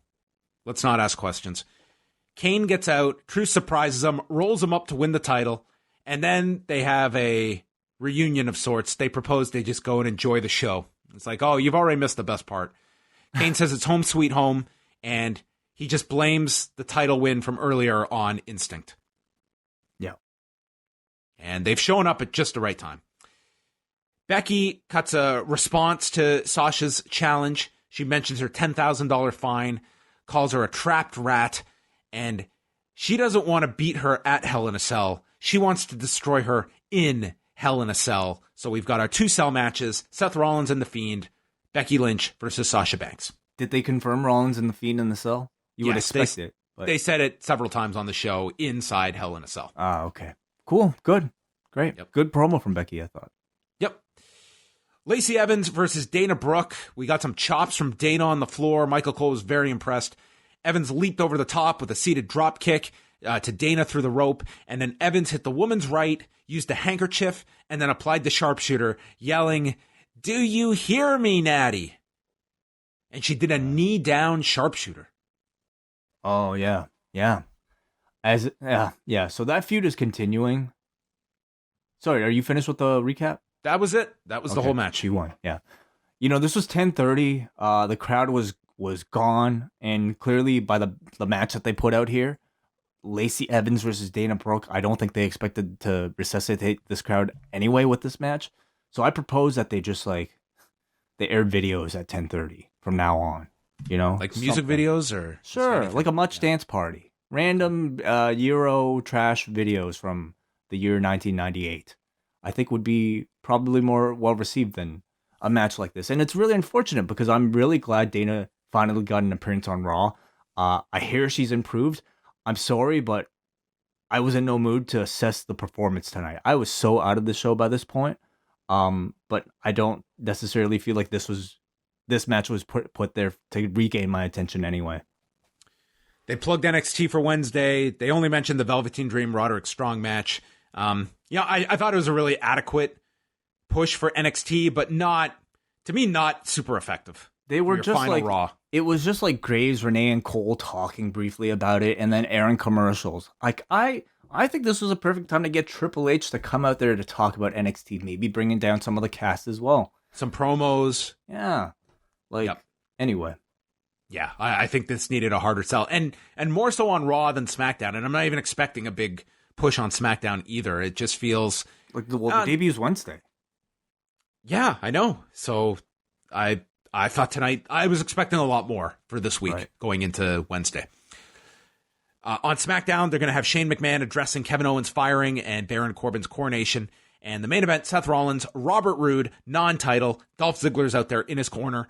Let's not ask questions. Kane gets out, Truth surprises him, rolls him up to win the title, and then they have a reunion of sorts. They propose they just go and enjoy the show. It's like, oh, you've already missed the best part. Kane says it's home sweet home, and he just blames the title win from earlier on Instinct. Yeah. And they've shown up at just the right time. Becky cuts a response to Sasha's challenge. She mentions her $10,000 fine, calls her a trapped rat, and she doesn't want to beat her at Hell in a Cell. She wants to destroy her in Hell in a Cell. So we've got our 2 cell matches, Seth Rollins and The Fiend, Becky Lynch versus Sasha Banks. Did they confirm Rollins and the Fiend in the cell? You would Yes, expect it. But... They said it several times on the show inside Hell in a Cell. Ah, okay. Cool. Good. Great. Yep. Good promo from Becky, I thought. Yep. Lacey Evans versus Dana Brooke. We got some chops from Dana on the floor. Michael Cole was very impressed. Evans leaped over the top with a seated drop kick to Dana through the rope, and then Evans hit the woman's right, used a handkerchief, and then applied the sharpshooter, yelling, "Do you hear me, Natty?" And she did a knee-down sharpshooter. Oh, yeah. Yeah. So that feud is continuing. Sorry, are you finished with the recap? That was it. That was the whole match. She won, yeah. This was 10:30. The crowd was gone, and clearly by the match that they put out here, Lacey Evans versus Dana Brooke, I don't think they expected to resuscitate this crowd anyway with this match. So I propose that they just they air videos at 10:30 from now on. Like music videos or sure, like a Much Dance Party, random Euro trash videos from the year 1998. I think would be probably more well received than a match like this, and it's really unfortunate because I'm really glad Dana finally got an appearance on Raw. I hear she's improved. I'm sorry, but I was in no mood to assess the performance tonight. I was so out of the show by this point. But I don't necessarily feel like this match was put there to regain my attention anyway. They plugged NXT for Wednesday. They only mentioned the Velveteen Dream Roderick Strong match. I thought it was a really adequate push for NXT, but not super effective. They were just like Raw. It was just like Graves, Renee, and Cole talking briefly about it, and then airing commercials. Like I think this was a perfect time to get Triple H to come out there to talk about NXT, maybe bringing down some of the cast as well. Some promos. Yeah. Anyway. Yeah, I think this needed a harder sell. And more so on Raw than SmackDown. And I'm not even expecting a big push on SmackDown either. It just feels... the debut's Wednesday. Yeah, I know. So I thought tonight... I was expecting a lot more for this week going into Wednesday. On SmackDown, they're going to have Shane McMahon addressing Kevin Owens' firing and Baron Corbin's coronation. And the main event, Seth Rollins, Robert Roode, non-title. Dolph Ziggler's out there in his corner.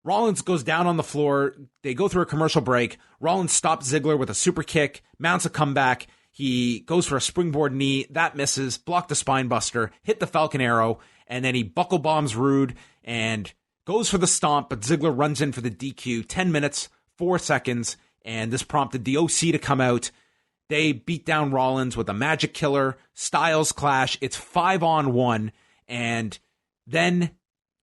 Rollins goes down on the floor. They go through a commercial break. Rollins stops Ziggler with a super kick, mounts a comeback. He goes for a springboard knee. That misses. Blocked the spine buster. Hit the Falcon Arrow. And then he buckle bombs Roode and goes for the stomp, but Ziggler runs in for the DQ. 10 minutes, 4 seconds. And this prompted the OC to come out. They beat down Rollins with a magic killer, Styles clash. It's 5-on-1. And then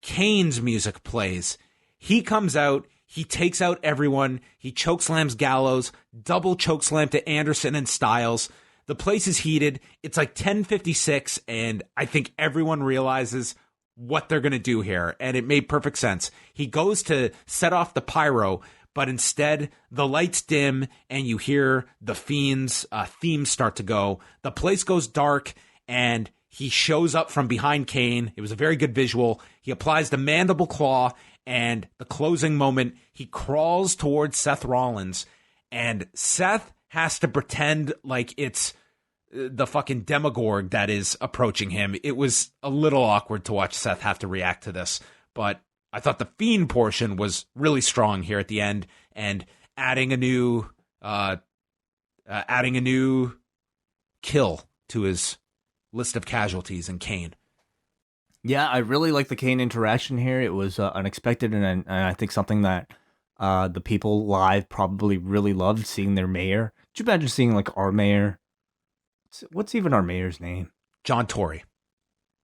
Kane's music plays. He comes out. He takes out everyone. He chokeslams Gallows, double chokeslam to Anderson and Styles. The place is heated. It's like 10:56, and I think everyone realizes what they're going to do here. And it made perfect sense. He goes to set off the pyro, but instead the lights dim and you hear the Fiend's theme start to go. The place goes dark and he shows up from behind Kane. It was a very good visual. He applies the mandible claw and the closing moment, he crawls towards Seth Rollins and Seth has to pretend like it's the fucking Demogorg that is approaching him. It was a little awkward to watch Seth have to react to this, but I thought the Fiend portion was really strong here at the end, and adding a new kill to his list of casualties in Kane. Yeah, I really like the Kane interaction here. It was unexpected, and I think something that the people live probably really loved, seeing their mayor. Could you imagine seeing like our mayor? What's even our mayor's name? John Tory.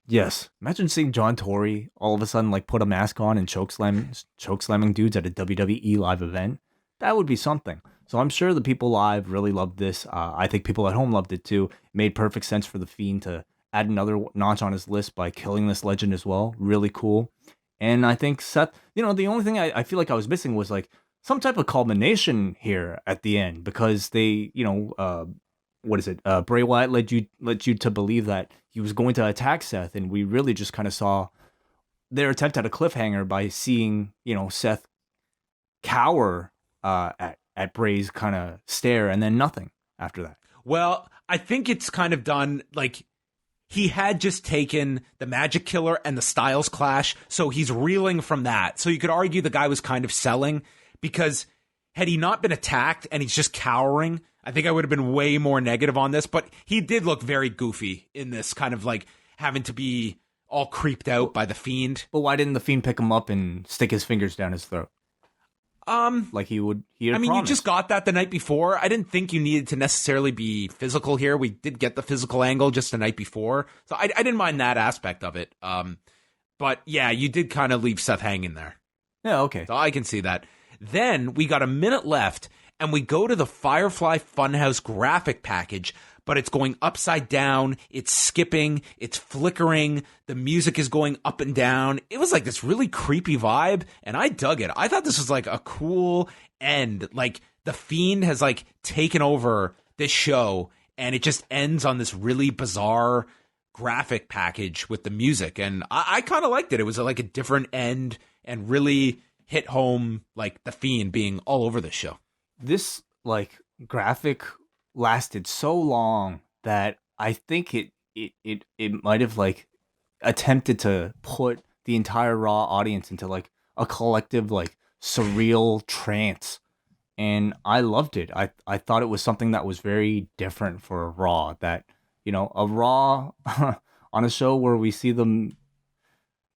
Yes. Imagine seeing John Tory all of a sudden like put a mask on and chokeslamming dudes at a WWE live event. That would be something. So I'm sure the people live really loved this. I think people at home loved it too. It made perfect sense for the Fiend to add another notch on his list by killing this legend as well. Really cool. And I think Seth, the only thing I feel like I was missing was like some type of culmination here at the end, because they, what is it? Bray Wyatt led you to believe that he was going to attack Seth, and we really just kind of saw their attempt at a cliffhanger by seeing, Seth cower at Bray's kind of stare, and then nothing after that. Well, I think it's kind of done like he had just taken the Magic Killer and the Styles Clash, so he's reeling from that. So you could argue the guy was kind of selling. because had he not been attacked and he's just cowering, I think I would have been way more negative on this. But he did look very goofy in this, kind of like having to be all creeped out by the Fiend. But why didn't the Fiend pick him up and stick his fingers down his throat? Like he would. You just got that the night before. I didn't think you needed to necessarily be physical here. We did get the physical angle just the night before, so I didn't mind that aspect of it. But yeah, you did kind of leave Seth hanging there. Yeah, okay. So I can see that. Then we got a minute left, and we go to the Firefly Funhouse graphic package, but it's going upside down, it's skipping, it's flickering, the music is going up and down. It was like this really creepy vibe, and I dug it. I thought this was like a cool end. Like, the Fiend has like taken over this show, and it just ends on this really bizarre graphic package with the music, and I kind of liked it. It was like a different end and really hit home, like the Fiend being all over the show. This like graphic lasted so long that I think it might have like attempted to put the entire Raw audience into like a collective like surreal trance, and I loved it. I thought it was something that was very different for a Raw, that, you know, a Raw on a show where we see them.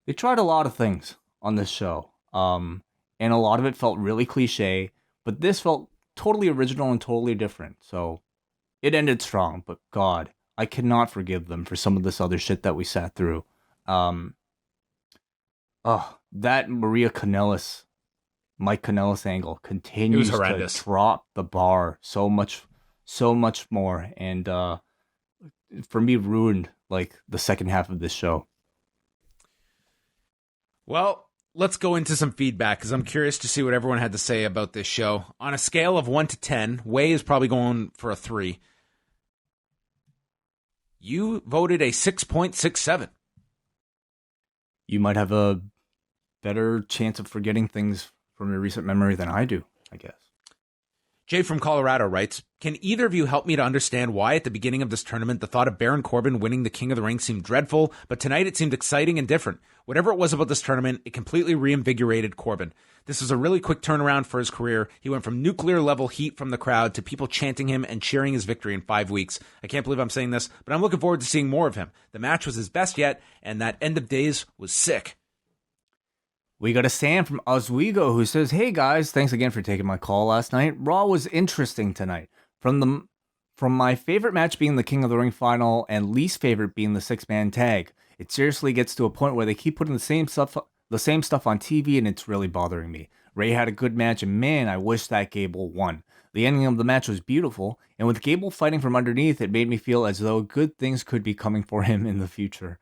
They tried a lot of things on this show, and a lot of it felt really cliche, but this felt totally original and totally different. So it ended strong, but God, I cannot forgive them for some of this other shit that we sat through. That Mike Kanellis angle continues to drop the bar so much more, and for me ruined like the second half of this show. Well, let's go into some feedback, because I'm curious to see what everyone had to say about this show. On a scale of 1 to 10, Way is probably going for a 3. You voted a 6.67. You might have a better chance of forgetting things from your recent memory than I do, I guess. Jay from Colorado writes, can either of you help me to understand why at the beginning of this tournament the thought of Baron Corbin winning the King of the Ring seemed dreadful, but tonight it seemed exciting and different? Whatever it was about this tournament, it completely reinvigorated Corbin. This was a really quick turnaround for his career. He went from nuclear-level heat from the crowd to people chanting him and cheering his victory in 5 weeks. I can't believe I'm saying this, but I'm looking forward to seeing more of him. The match was his best yet, and that end of days was sick. We got a Sam from Oswego who says, hey guys, thanks again for taking my call last night. Raw was interesting tonight. From my favorite match being the King of the Ring final and least favorite being the 6-man tag. It seriously gets to a point where they keep putting the same stuff on TV, and it's really bothering me. Ray had a good match, and man, I wish that Gable won. The ending of the match was beautiful, and with Gable fighting from underneath, it made me feel as though good things could be coming for him in the future.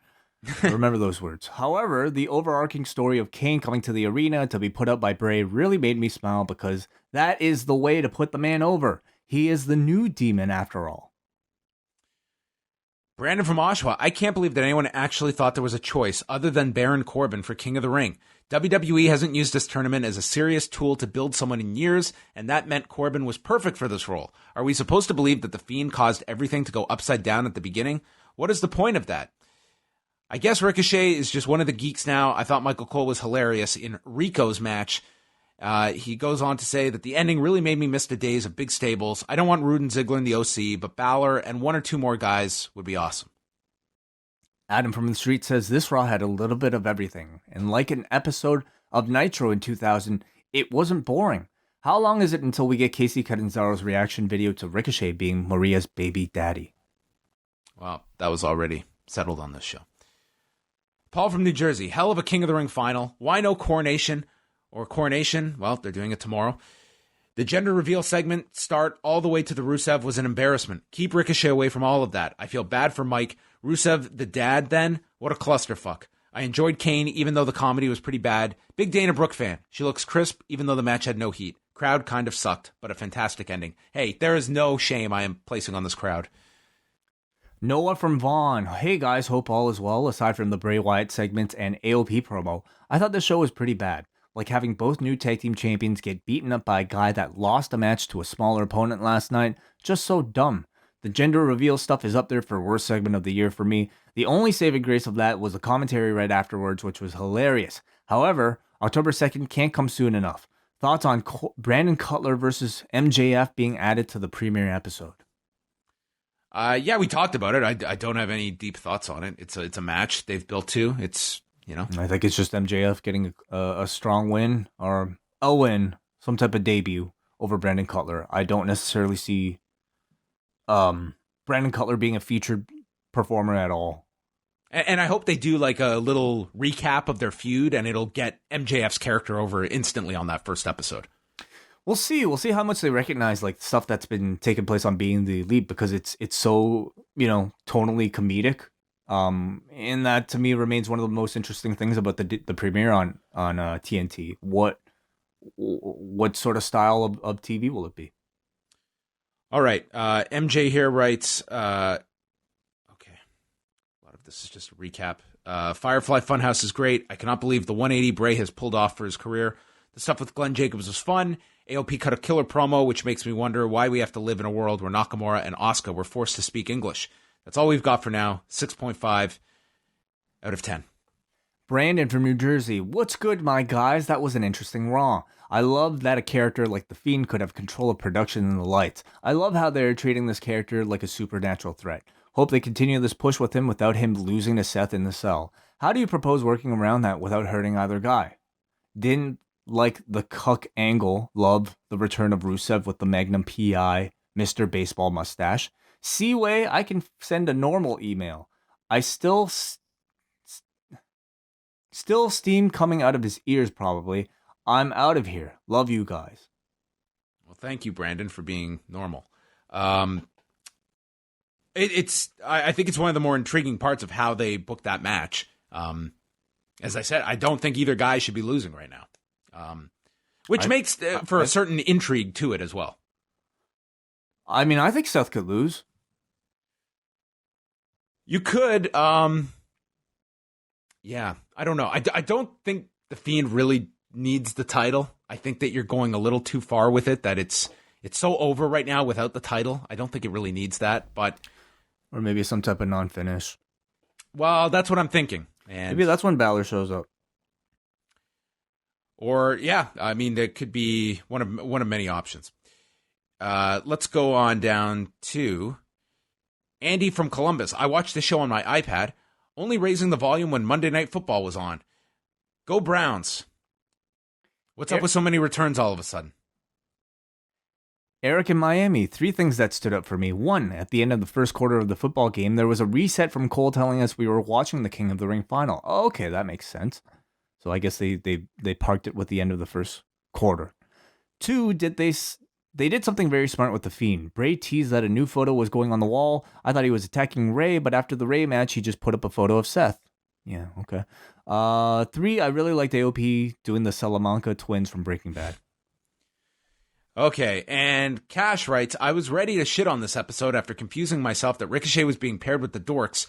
Remember those words. However, the overarching story of Kane coming to the arena to be put up by Bray really made me smile, because that is the way to put the man over. He is the new demon after all. Brandon from Oshawa, I can't believe that anyone actually thought there was a choice other than Baron Corbin for King of the Ring. WWE hasn't used this tournament as a serious tool to build someone in years, and that meant Corbin was perfect for this role. Are we supposed to believe that the Fiend caused everything to go upside down at the beginning? What is the point of that? I guess Ricochet is just one of the geeks now. I thought Michael Cole was hilarious in Rico's match. He goes on to say that the ending really made me miss the days of big stables. I don't want Roode and Ziggler in the OC, but Balor and 1 or 2 more guys would be awesome. Adam from the street says this Raw had a little bit of everything, and like an episode of Nitro in 2000, it wasn't boring. How long is it until we get Casey Catanzaro's reaction video to Ricochet being Maria's baby daddy? Well, that was already settled on this show. Paul from New Jersey, hell of a King of the Ring final. Why no coronation? Or coronation? Well, they're doing it tomorrow. The gender reveal segment start all the way to the Rusev was an embarrassment. Keep Ricochet away from all of that. I feel bad for Mike. Rusev, the dad then? What a clusterfuck. I enjoyed Kane even though the comedy was pretty bad. Big Dana Brooke fan. She looks crisp even though the match had no heat. Crowd kind of sucked, but a fantastic ending. Hey, there is no shame I am placing on this crowd. Noah from Vaughn. Hey guys, hope all is well. Aside from the Bray Wyatt segments and AOP promo, I thought the show was pretty bad. Like having both new tag team champions get beaten up by a guy that lost a match to a smaller opponent last night. Just so dumb. The gender reveal stuff is up there for worst segment of the year for me. The only saving grace of that was the commentary right afterwards, which was hilarious. However, October 2nd can't come soon enough. thoughts on Brandon Cutler versus MJF being added to the premiere episode? Yeah, we talked about it. I don't have any deep thoughts on it. It's a match they've built to. It's, I think it's just MJF getting a strong win or a win, some type of debut over Brandon Cutler. I don't necessarily see Brandon Cutler being a featured performer at all. And I hope they do like a little recap of their feud, and it'll get MJF's character over instantly on that first episode. We'll see. We'll see how much they recognize like stuff that's been taking place on Being the Elite, because it's so, tonally comedic. And that to me remains one of the most interesting things about the premiere on TNT. What sort of style of TV will it be? All right. MJ here writes, okay, a lot of this is just a recap. Firefly Funhouse is great. I cannot believe the 180 Bray has pulled off for his career. The stuff with Glenn Jacobs was fun. AOP cut a killer promo, which makes me wonder why we have to live in a world where Nakamura and Asuka were forced to speak English. That's all we've got for now. 6.5 out of 10. Brandon from New Jersey. What's good, my guys? That was an interesting Raw. I love that a character like The Fiend could have control of production and the lights. I love how they're treating this character like a supernatural threat. Hope they continue this push with him without him losing to Seth in the cell. How do you propose working around that without hurting either guy? Didn't like the cuck angle. Love the return of Rusev with the Magnum PI, Mr. Baseball Mustache. Seaway, I can send a normal email. I still steam coming out of his ears probably. I'm out of here. Love you guys. Well, thank you, Brandon, for being normal. I think it's one of the more intriguing parts of how they booked that match. As I said, I don't think either guy should be losing right now. Which makes for a certain intrigue to it as well. I mean, I think Seth could lose. You could. Yeah, I don't know. I don't think The Fiend really needs the title. I think that you're going a little too far with it, that it's so over right now without the title. I don't think it really needs that, but... Or maybe some type of non-finish. Well, that's what I'm thinking. And maybe that's when Balor shows up. Or, yeah, I mean, there could be one of many options. Let's go on down to Andy from Columbus. I watched the show on my iPad, only raising the volume when Monday Night Football was on. Go Browns. What's up with so many returns all of a sudden? Eric in Miami, 3 things that stood up for me. 1, at the end of the first quarter of the football game, there was a reset from Cole telling us we were watching the King of the Ring final. Oh, okay, that makes sense. So I guess they parked it with the end of the first quarter. 2, they did something very smart with The Fiend. Bray teased that a new photo was going on the wall. I thought he was attacking Ray, but after the Ray match, he just put up a photo of Seth. Yeah, okay. 3, I really liked AOP doing the Salamanca twins from Breaking Bad. Okay, and Cash writes, I was ready to shit on this episode after confusing myself that Ricochet was being paired with the Dorks,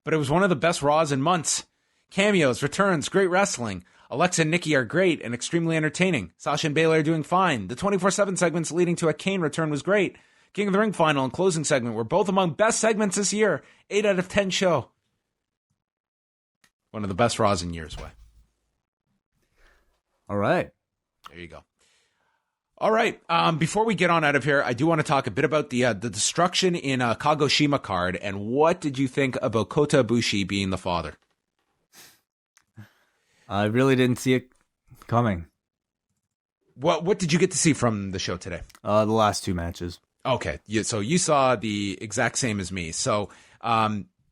but it was one of the best Raws in months. Cameos, returns, great wrestling. Alexa and Nikki are great and extremely entertaining. Sasha and Bayley are doing fine. The 24/7 segments leading to a Kane return was great. King of the Ring final and closing segment were both among best segments this year. 8 out of 10 show. One of the best Raws in years, way. All right. There you go. All right. Before we get on out of here, I do want to talk a bit about the destruction in a Kagoshima card. And what did you think about Kota Ibushi being the father? I really didn't see it coming. What did you get to see from the show today? The last 2 matches. Okay. So you saw the exact same as me. So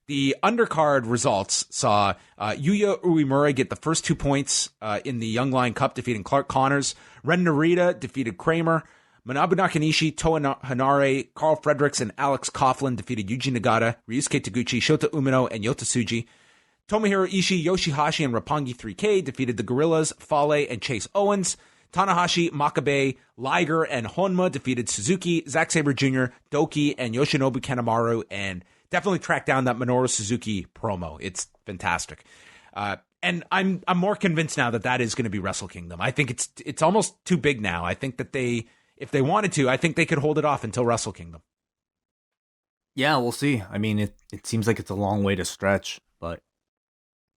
the undercard results saw Yuya Uemura get the first 2 points in the Young Lion Cup, defeating Clark Connors. Ren Narita defeated Kramer. Manabu Nakanishi, Toa Hanare, Carl Fredericks, and Alex Coughlin defeated Yuji Nagata, Ryusuke Taguchi, Shota Umino, and Yota Tsuji. Tomohiro Ishii, Yoshihashi, and Roppongi 3K defeated the Gorillas, Fale, and Chase Owens. Tanahashi, Makabe, Liger, and Honma defeated Suzuki, Zack Sabre Jr., Doki, and Yoshinobu Kanemaru, and definitely track down that Minoru Suzuki promo. It's fantastic. And I'm more convinced now that is going to be Wrestle Kingdom. I think it's almost too big now. I think that if they wanted to, I think they could hold it off until Wrestle Kingdom. Yeah, we'll see. I mean, it seems like it's a long way to stretch, but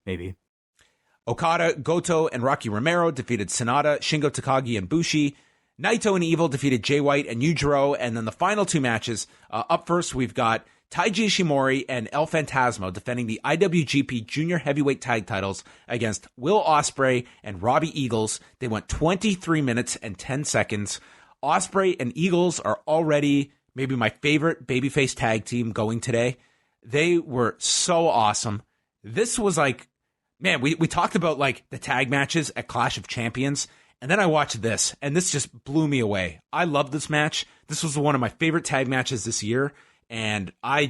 maybe. Okada, Goto, and Rocky Romero defeated Sonata, Shingo Takagi, and Bushi. Naito and Evil defeated Jay White and Yujiro. And then the final two matches, up first, we've got Taiji Ishimori and El Phantasmo defending the IWGP Junior Heavyweight Tag Titles against Will Ospreay and Robbie Eagles. They went 23 minutes and 10 seconds. Ospreay and Eagles are already maybe my favorite babyface tag team going today. They were so awesome. This was like, man, we talked about like the tag matches at Clash of Champions, and then I watched this, and this just blew me away. I love this match. This was one of my favorite tag matches this year, and I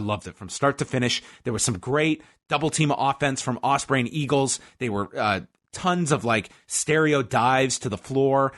loved it from start to finish. There was some great double team offense from Ospreay and Eagles. They were tons of like stereo dives to the floor.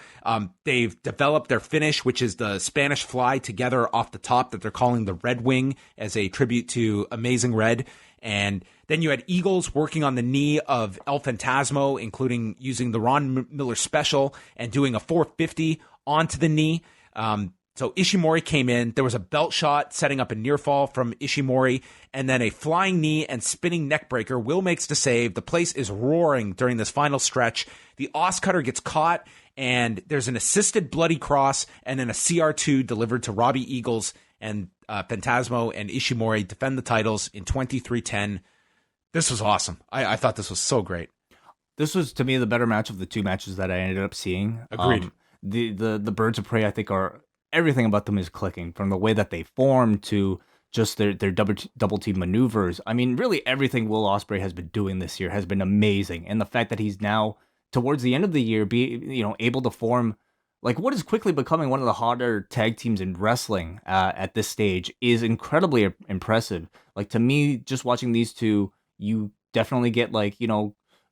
They've developed their finish, which is the Spanish fly together off the top that they're calling the Red Wing as a tribute to Amazing Red. And then you had Eagles working on the knee of El Phantasmo, including using the Ron Miller special and doing a 450 onto the knee. So Ishimori came in. There was a belt shot setting up a near fall from Ishimori, and then a flying knee and spinning neck breaker. Will makes the save. The place is roaring during this final stretch. The Oscutter gets caught, and there's an assisted bloody cross, and then a CR2 delivered to Robbie Eagles, and Phantasmo and Ishimori defend the titles in 23-10. This was awesome. I thought this was so great. This was, to me, the better match of the two matches that I ended up seeing. Agreed. The Birds of Prey, I think, are everything about them is clicking, from the way that they form to just their double team maneuvers. I mean, really everything Will Ospreay has been doing this year has been amazing, and the fact that he's now towards the end of the year able to form like what is quickly becoming one of the hotter tag teams in wrestling at this stage is incredibly impressive. Like, to me, just watching these two, you definitely get like,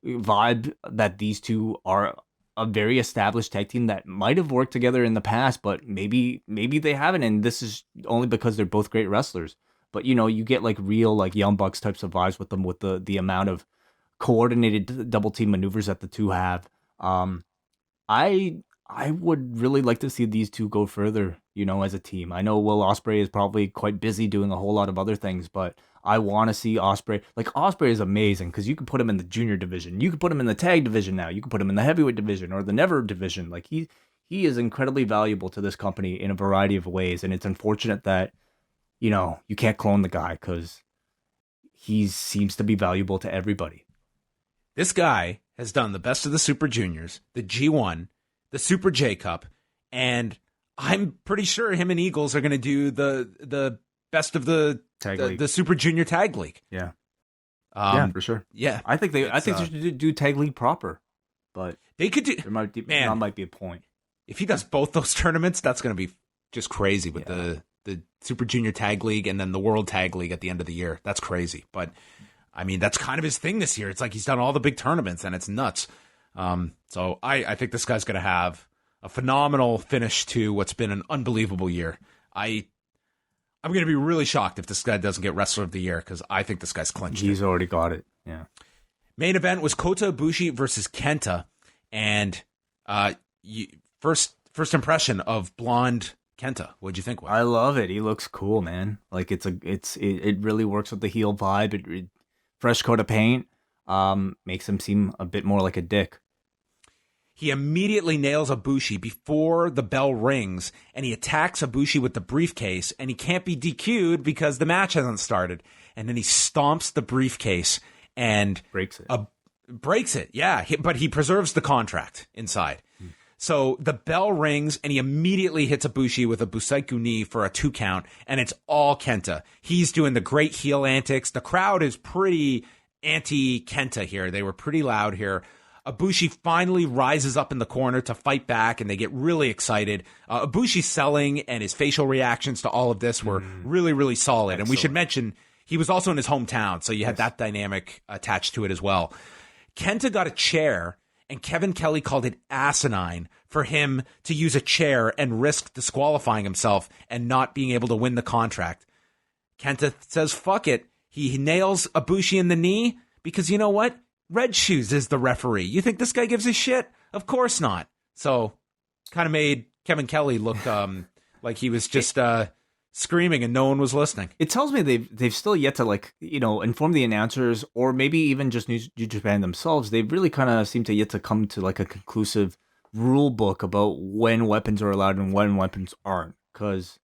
vibe that these two are a very established tag team that might have worked together in the past, but maybe they haven't, and this is only because they're both great wrestlers. But you get like real like Young Bucks types of vibes with them, with the amount of coordinated double team maneuvers that the two have. I would really like to see these two go further, as a team. I know Will Ospreay is probably quite busy doing a whole lot of other things, but I want to see Ospreay. Like, Ospreay is amazing because you can put him in the junior division. You can put him in the tag division now. You can put him in the heavyweight division or the never division. Like, he is incredibly valuable to this company in a variety of ways, and it's unfortunate that, you can't clone the guy because he seems to be valuable to everybody. This guy has done the best of the Super Juniors, the G1, the Super J Cup, and I'm pretty sure him and Eagles are going to do the best of the Super Junior Tag League. Yeah, yeah, for sure. Yeah, I think they should do Tag League proper, but they could do. There might be a point. If he does both those tournaments, that's going to be just crazy with the Super Junior Tag League and then the World Tag League at the end of the year. That's crazy, but I mean that's kind of his thing this year. It's like he's done all the big tournaments and it's nuts. So I think this guy's going to have a phenomenal finish to what's been an unbelievable year. I'm going to be really shocked if this guy doesn't get Wrestler of the Year because I think this guy's clinched. He's already got it. Yeah. Main event was Kota Ibushi versus Kenta, and first impression of blonde Kenta. What'd you think? I love it. He looks cool, man. Like it really works with the heel vibe. Fresh coat of paint makes him seem a bit more like a dick. He immediately nails Ibushi before the bell rings, and he attacks Ibushi with the briefcase, and he can't be DQ'd because the match hasn't started. And then he stomps the briefcase and breaks it. Yeah, but he preserves the contract inside. So the bell rings, and he immediately hits Ibushi with a Busaiku knee for a 2 count, and it's all Kenta. He's doing the great heel antics. The crowd is pretty anti-Kenta here. They were pretty loud here. Ibushi finally rises up in the corner to fight back, and they get really excited. Ibushi's selling and his facial reactions to all of this were really, really solid. Excellent. And we should mention, he was also in his hometown, so you had that dynamic attached to it as well. Kenta got a chair, and Kevin Kelly called it asinine for him to use a chair and risk disqualifying himself and not being able to win the contract. Kenta says, fuck it. He nails Ibushi in the knee because you know what? Red Shoes is the referee. You think this guy gives a shit? Of course not. So kind of made Kevin Kelly look like he was just screaming and no one was listening. It tells me they've still yet to, like, you know, inform the announcers, or maybe even just New Japan themselves. They've really kind of seem to yet to come to like a conclusive rule book about when weapons are allowed and when weapons aren't. Because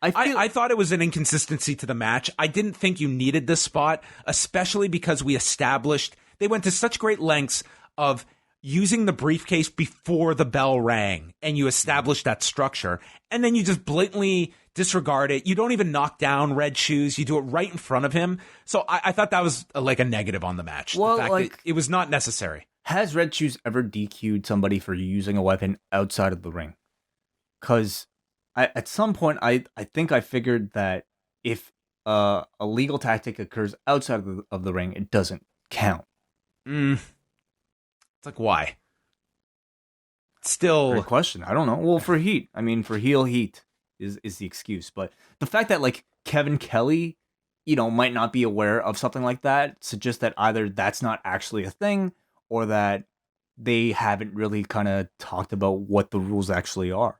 I thought it was an inconsistency to the match. I didn't think you needed this spot, especially because we established they went to such great lengths of using the briefcase before the bell rang, and you established that structure, and then you just blatantly disregard it. You don't even knock down Red Shoes. You do it right in front of him. So I thought that was like a negative on the match. Well, the fact like, that it was not necessary. Has Red Shoes ever DQ'd somebody for using a weapon outside of the ring? Because at some point, I think I figured that if a legal tactic occurs outside of the ring, it doesn't count. It's like, why? Still, great question. I don't know. Well, for heat, I mean, for heel heat is the excuse. But the fact that, like, Kevin Kelly, you know, might not be aware of something like that suggests that either that's not actually a thing, or that they haven't really kind of talked about what the rules actually are.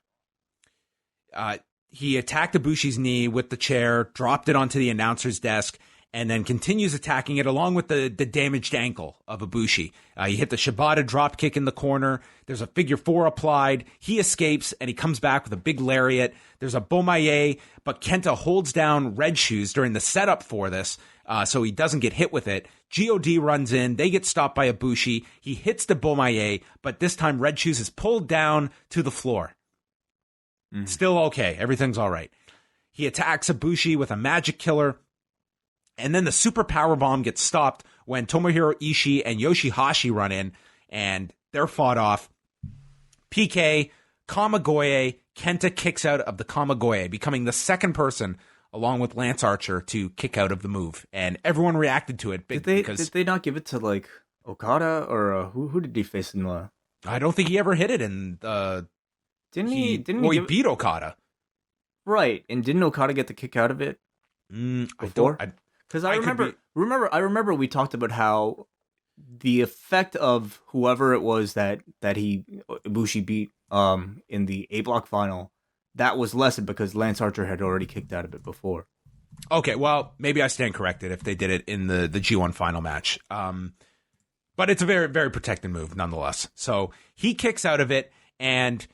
He attacked Ibushi's knee with the chair, dropped it onto the announcer's desk, and then continues attacking it along with the damaged ankle of Ibushi. He hit the Shibata drop kick in the corner. There's a figure 4 applied. He escapes, and he comes back with a big lariat. There's a Bomaye, but Kenta holds down Red Shoes during the setup for this, so he doesn't get hit with it. God runs in. They get stopped by Ibushi. He hits the Bomaye, but this time Red Shoes is pulled down to the floor. Still okay. Everything's all right. He attacks Ibushi with a magic killer. And then the super power bomb gets stopped when Tomohiro Ishii and Yoshihashi run in, and they're fought off. PK, Kamigoye, Kenta kicks out of the Kamigoye, becoming the second person, along with Lance Archer, to kick out of the move. And everyone reacted to it. Did they not give it to, like, Okada, or who did he face in the... I don't think he ever hit it in the... He beat Okada. Right, and didn't Okada get the kick out of it before? Because I remember we talked about how the effect of whoever it was that Ibushi beat in the A Block final, that was lessened because Lance Archer had already kicked out of it before. Okay, well, maybe I stand corrected if they did it in the G1 final match. But it's a very, very protected move nonetheless. So he kicks out of it, and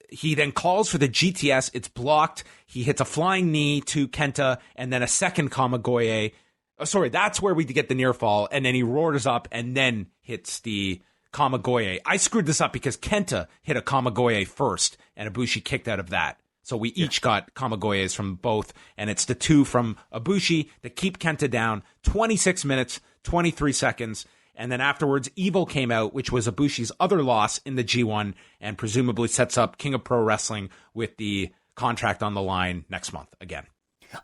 he then calls for the GTS. It's blocked. He hits a flying knee to Kenta, and then a second Kamigoye. Oh, sorry, that's where we get the near fall, and then he roars up and then hits the Kamigoye. I screwed this up because Kenta hit a Kamigoye first, and Ibushi kicked out of that. So we each got Kamigoyes from both, and it's the two from Ibushi that keep Kenta down. 26 minutes, 23 seconds. And then afterwards, Evil came out, which was Ibushi's other loss in the G1, and presumably sets up King of Pro Wrestling with the contract on the line next month again.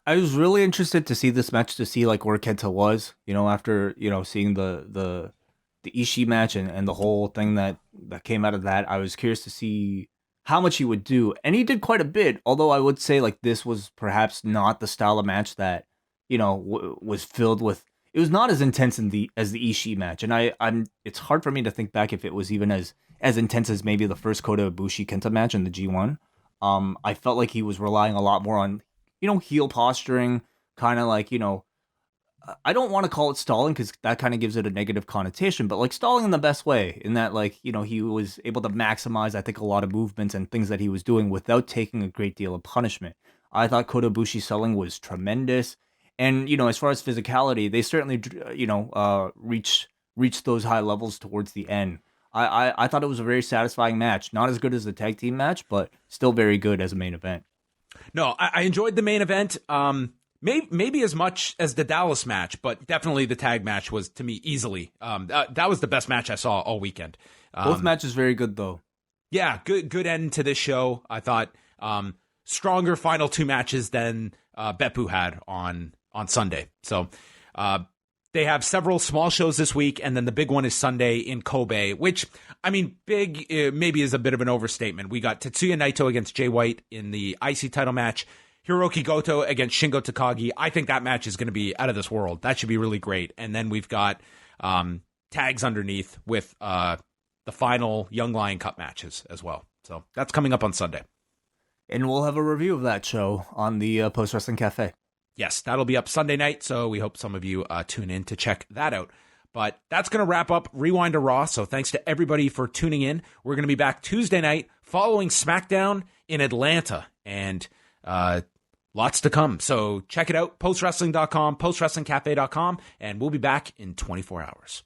I was really interested to see this match, to see like where Kenta was, you know, after, you know, seeing the Ishii match and the whole thing that came out of that. I was curious to see how much he would do, and he did quite a bit. Although I would say like this was perhaps not the style of match that, you know, was filled with. It was not as intense as the Ishii match, and it's hard for me to think back if it was even as intense as maybe the first Kota Ibushi Kenta match in the G1. I felt like he was relying a lot more on, you know, heel posturing, kind of like, you know, I don't want to call it stalling because that kind of gives it a negative connotation, but like stalling in the best way, in that, like, you know, he was able to maximize, I think, a lot of movements and things that he was doing without taking a great deal of punishment. I thought Kota Ibushi's selling was tremendous. And, you know, as far as physicality, they certainly, you know, reached those high levels towards the end. I thought it was a very satisfying match. Not as good as the tag team match, but still very good as a main event. No, I enjoyed the main event. Maybe as much as the Dallas match, but definitely the tag match was, to me, easily. That was the best match I saw all weekend. Both matches very good, though. Yeah, good end to this show. I thought stronger final two matches than Beppu had on Sunday. So they have several small shows this week, and then the big one is Sunday in Kobe, which, I mean, big maybe is a bit of an overstatement. We got Tetsuya Naito against Jay White in the IC title match, Hiroki Goto against Shingo Takagi. I think that match is going to be out of this world. That should be really great. And then we've got tags underneath with the final Young Lion Cup matches as well. So that's coming up on Sunday. And we'll have a review of that show on the Post Wrestling Cafe. Yes, that'll be up Sunday night, so we hope some of you tune in to check that out. But that's going to wrap up Rewind to Raw, so thanks to everybody for tuning in. We're going to be back Tuesday night following SmackDown in Atlanta, and lots to come. So check it out, postwrestling.com, postwrestlingcafe.com, and we'll be back in 24 hours.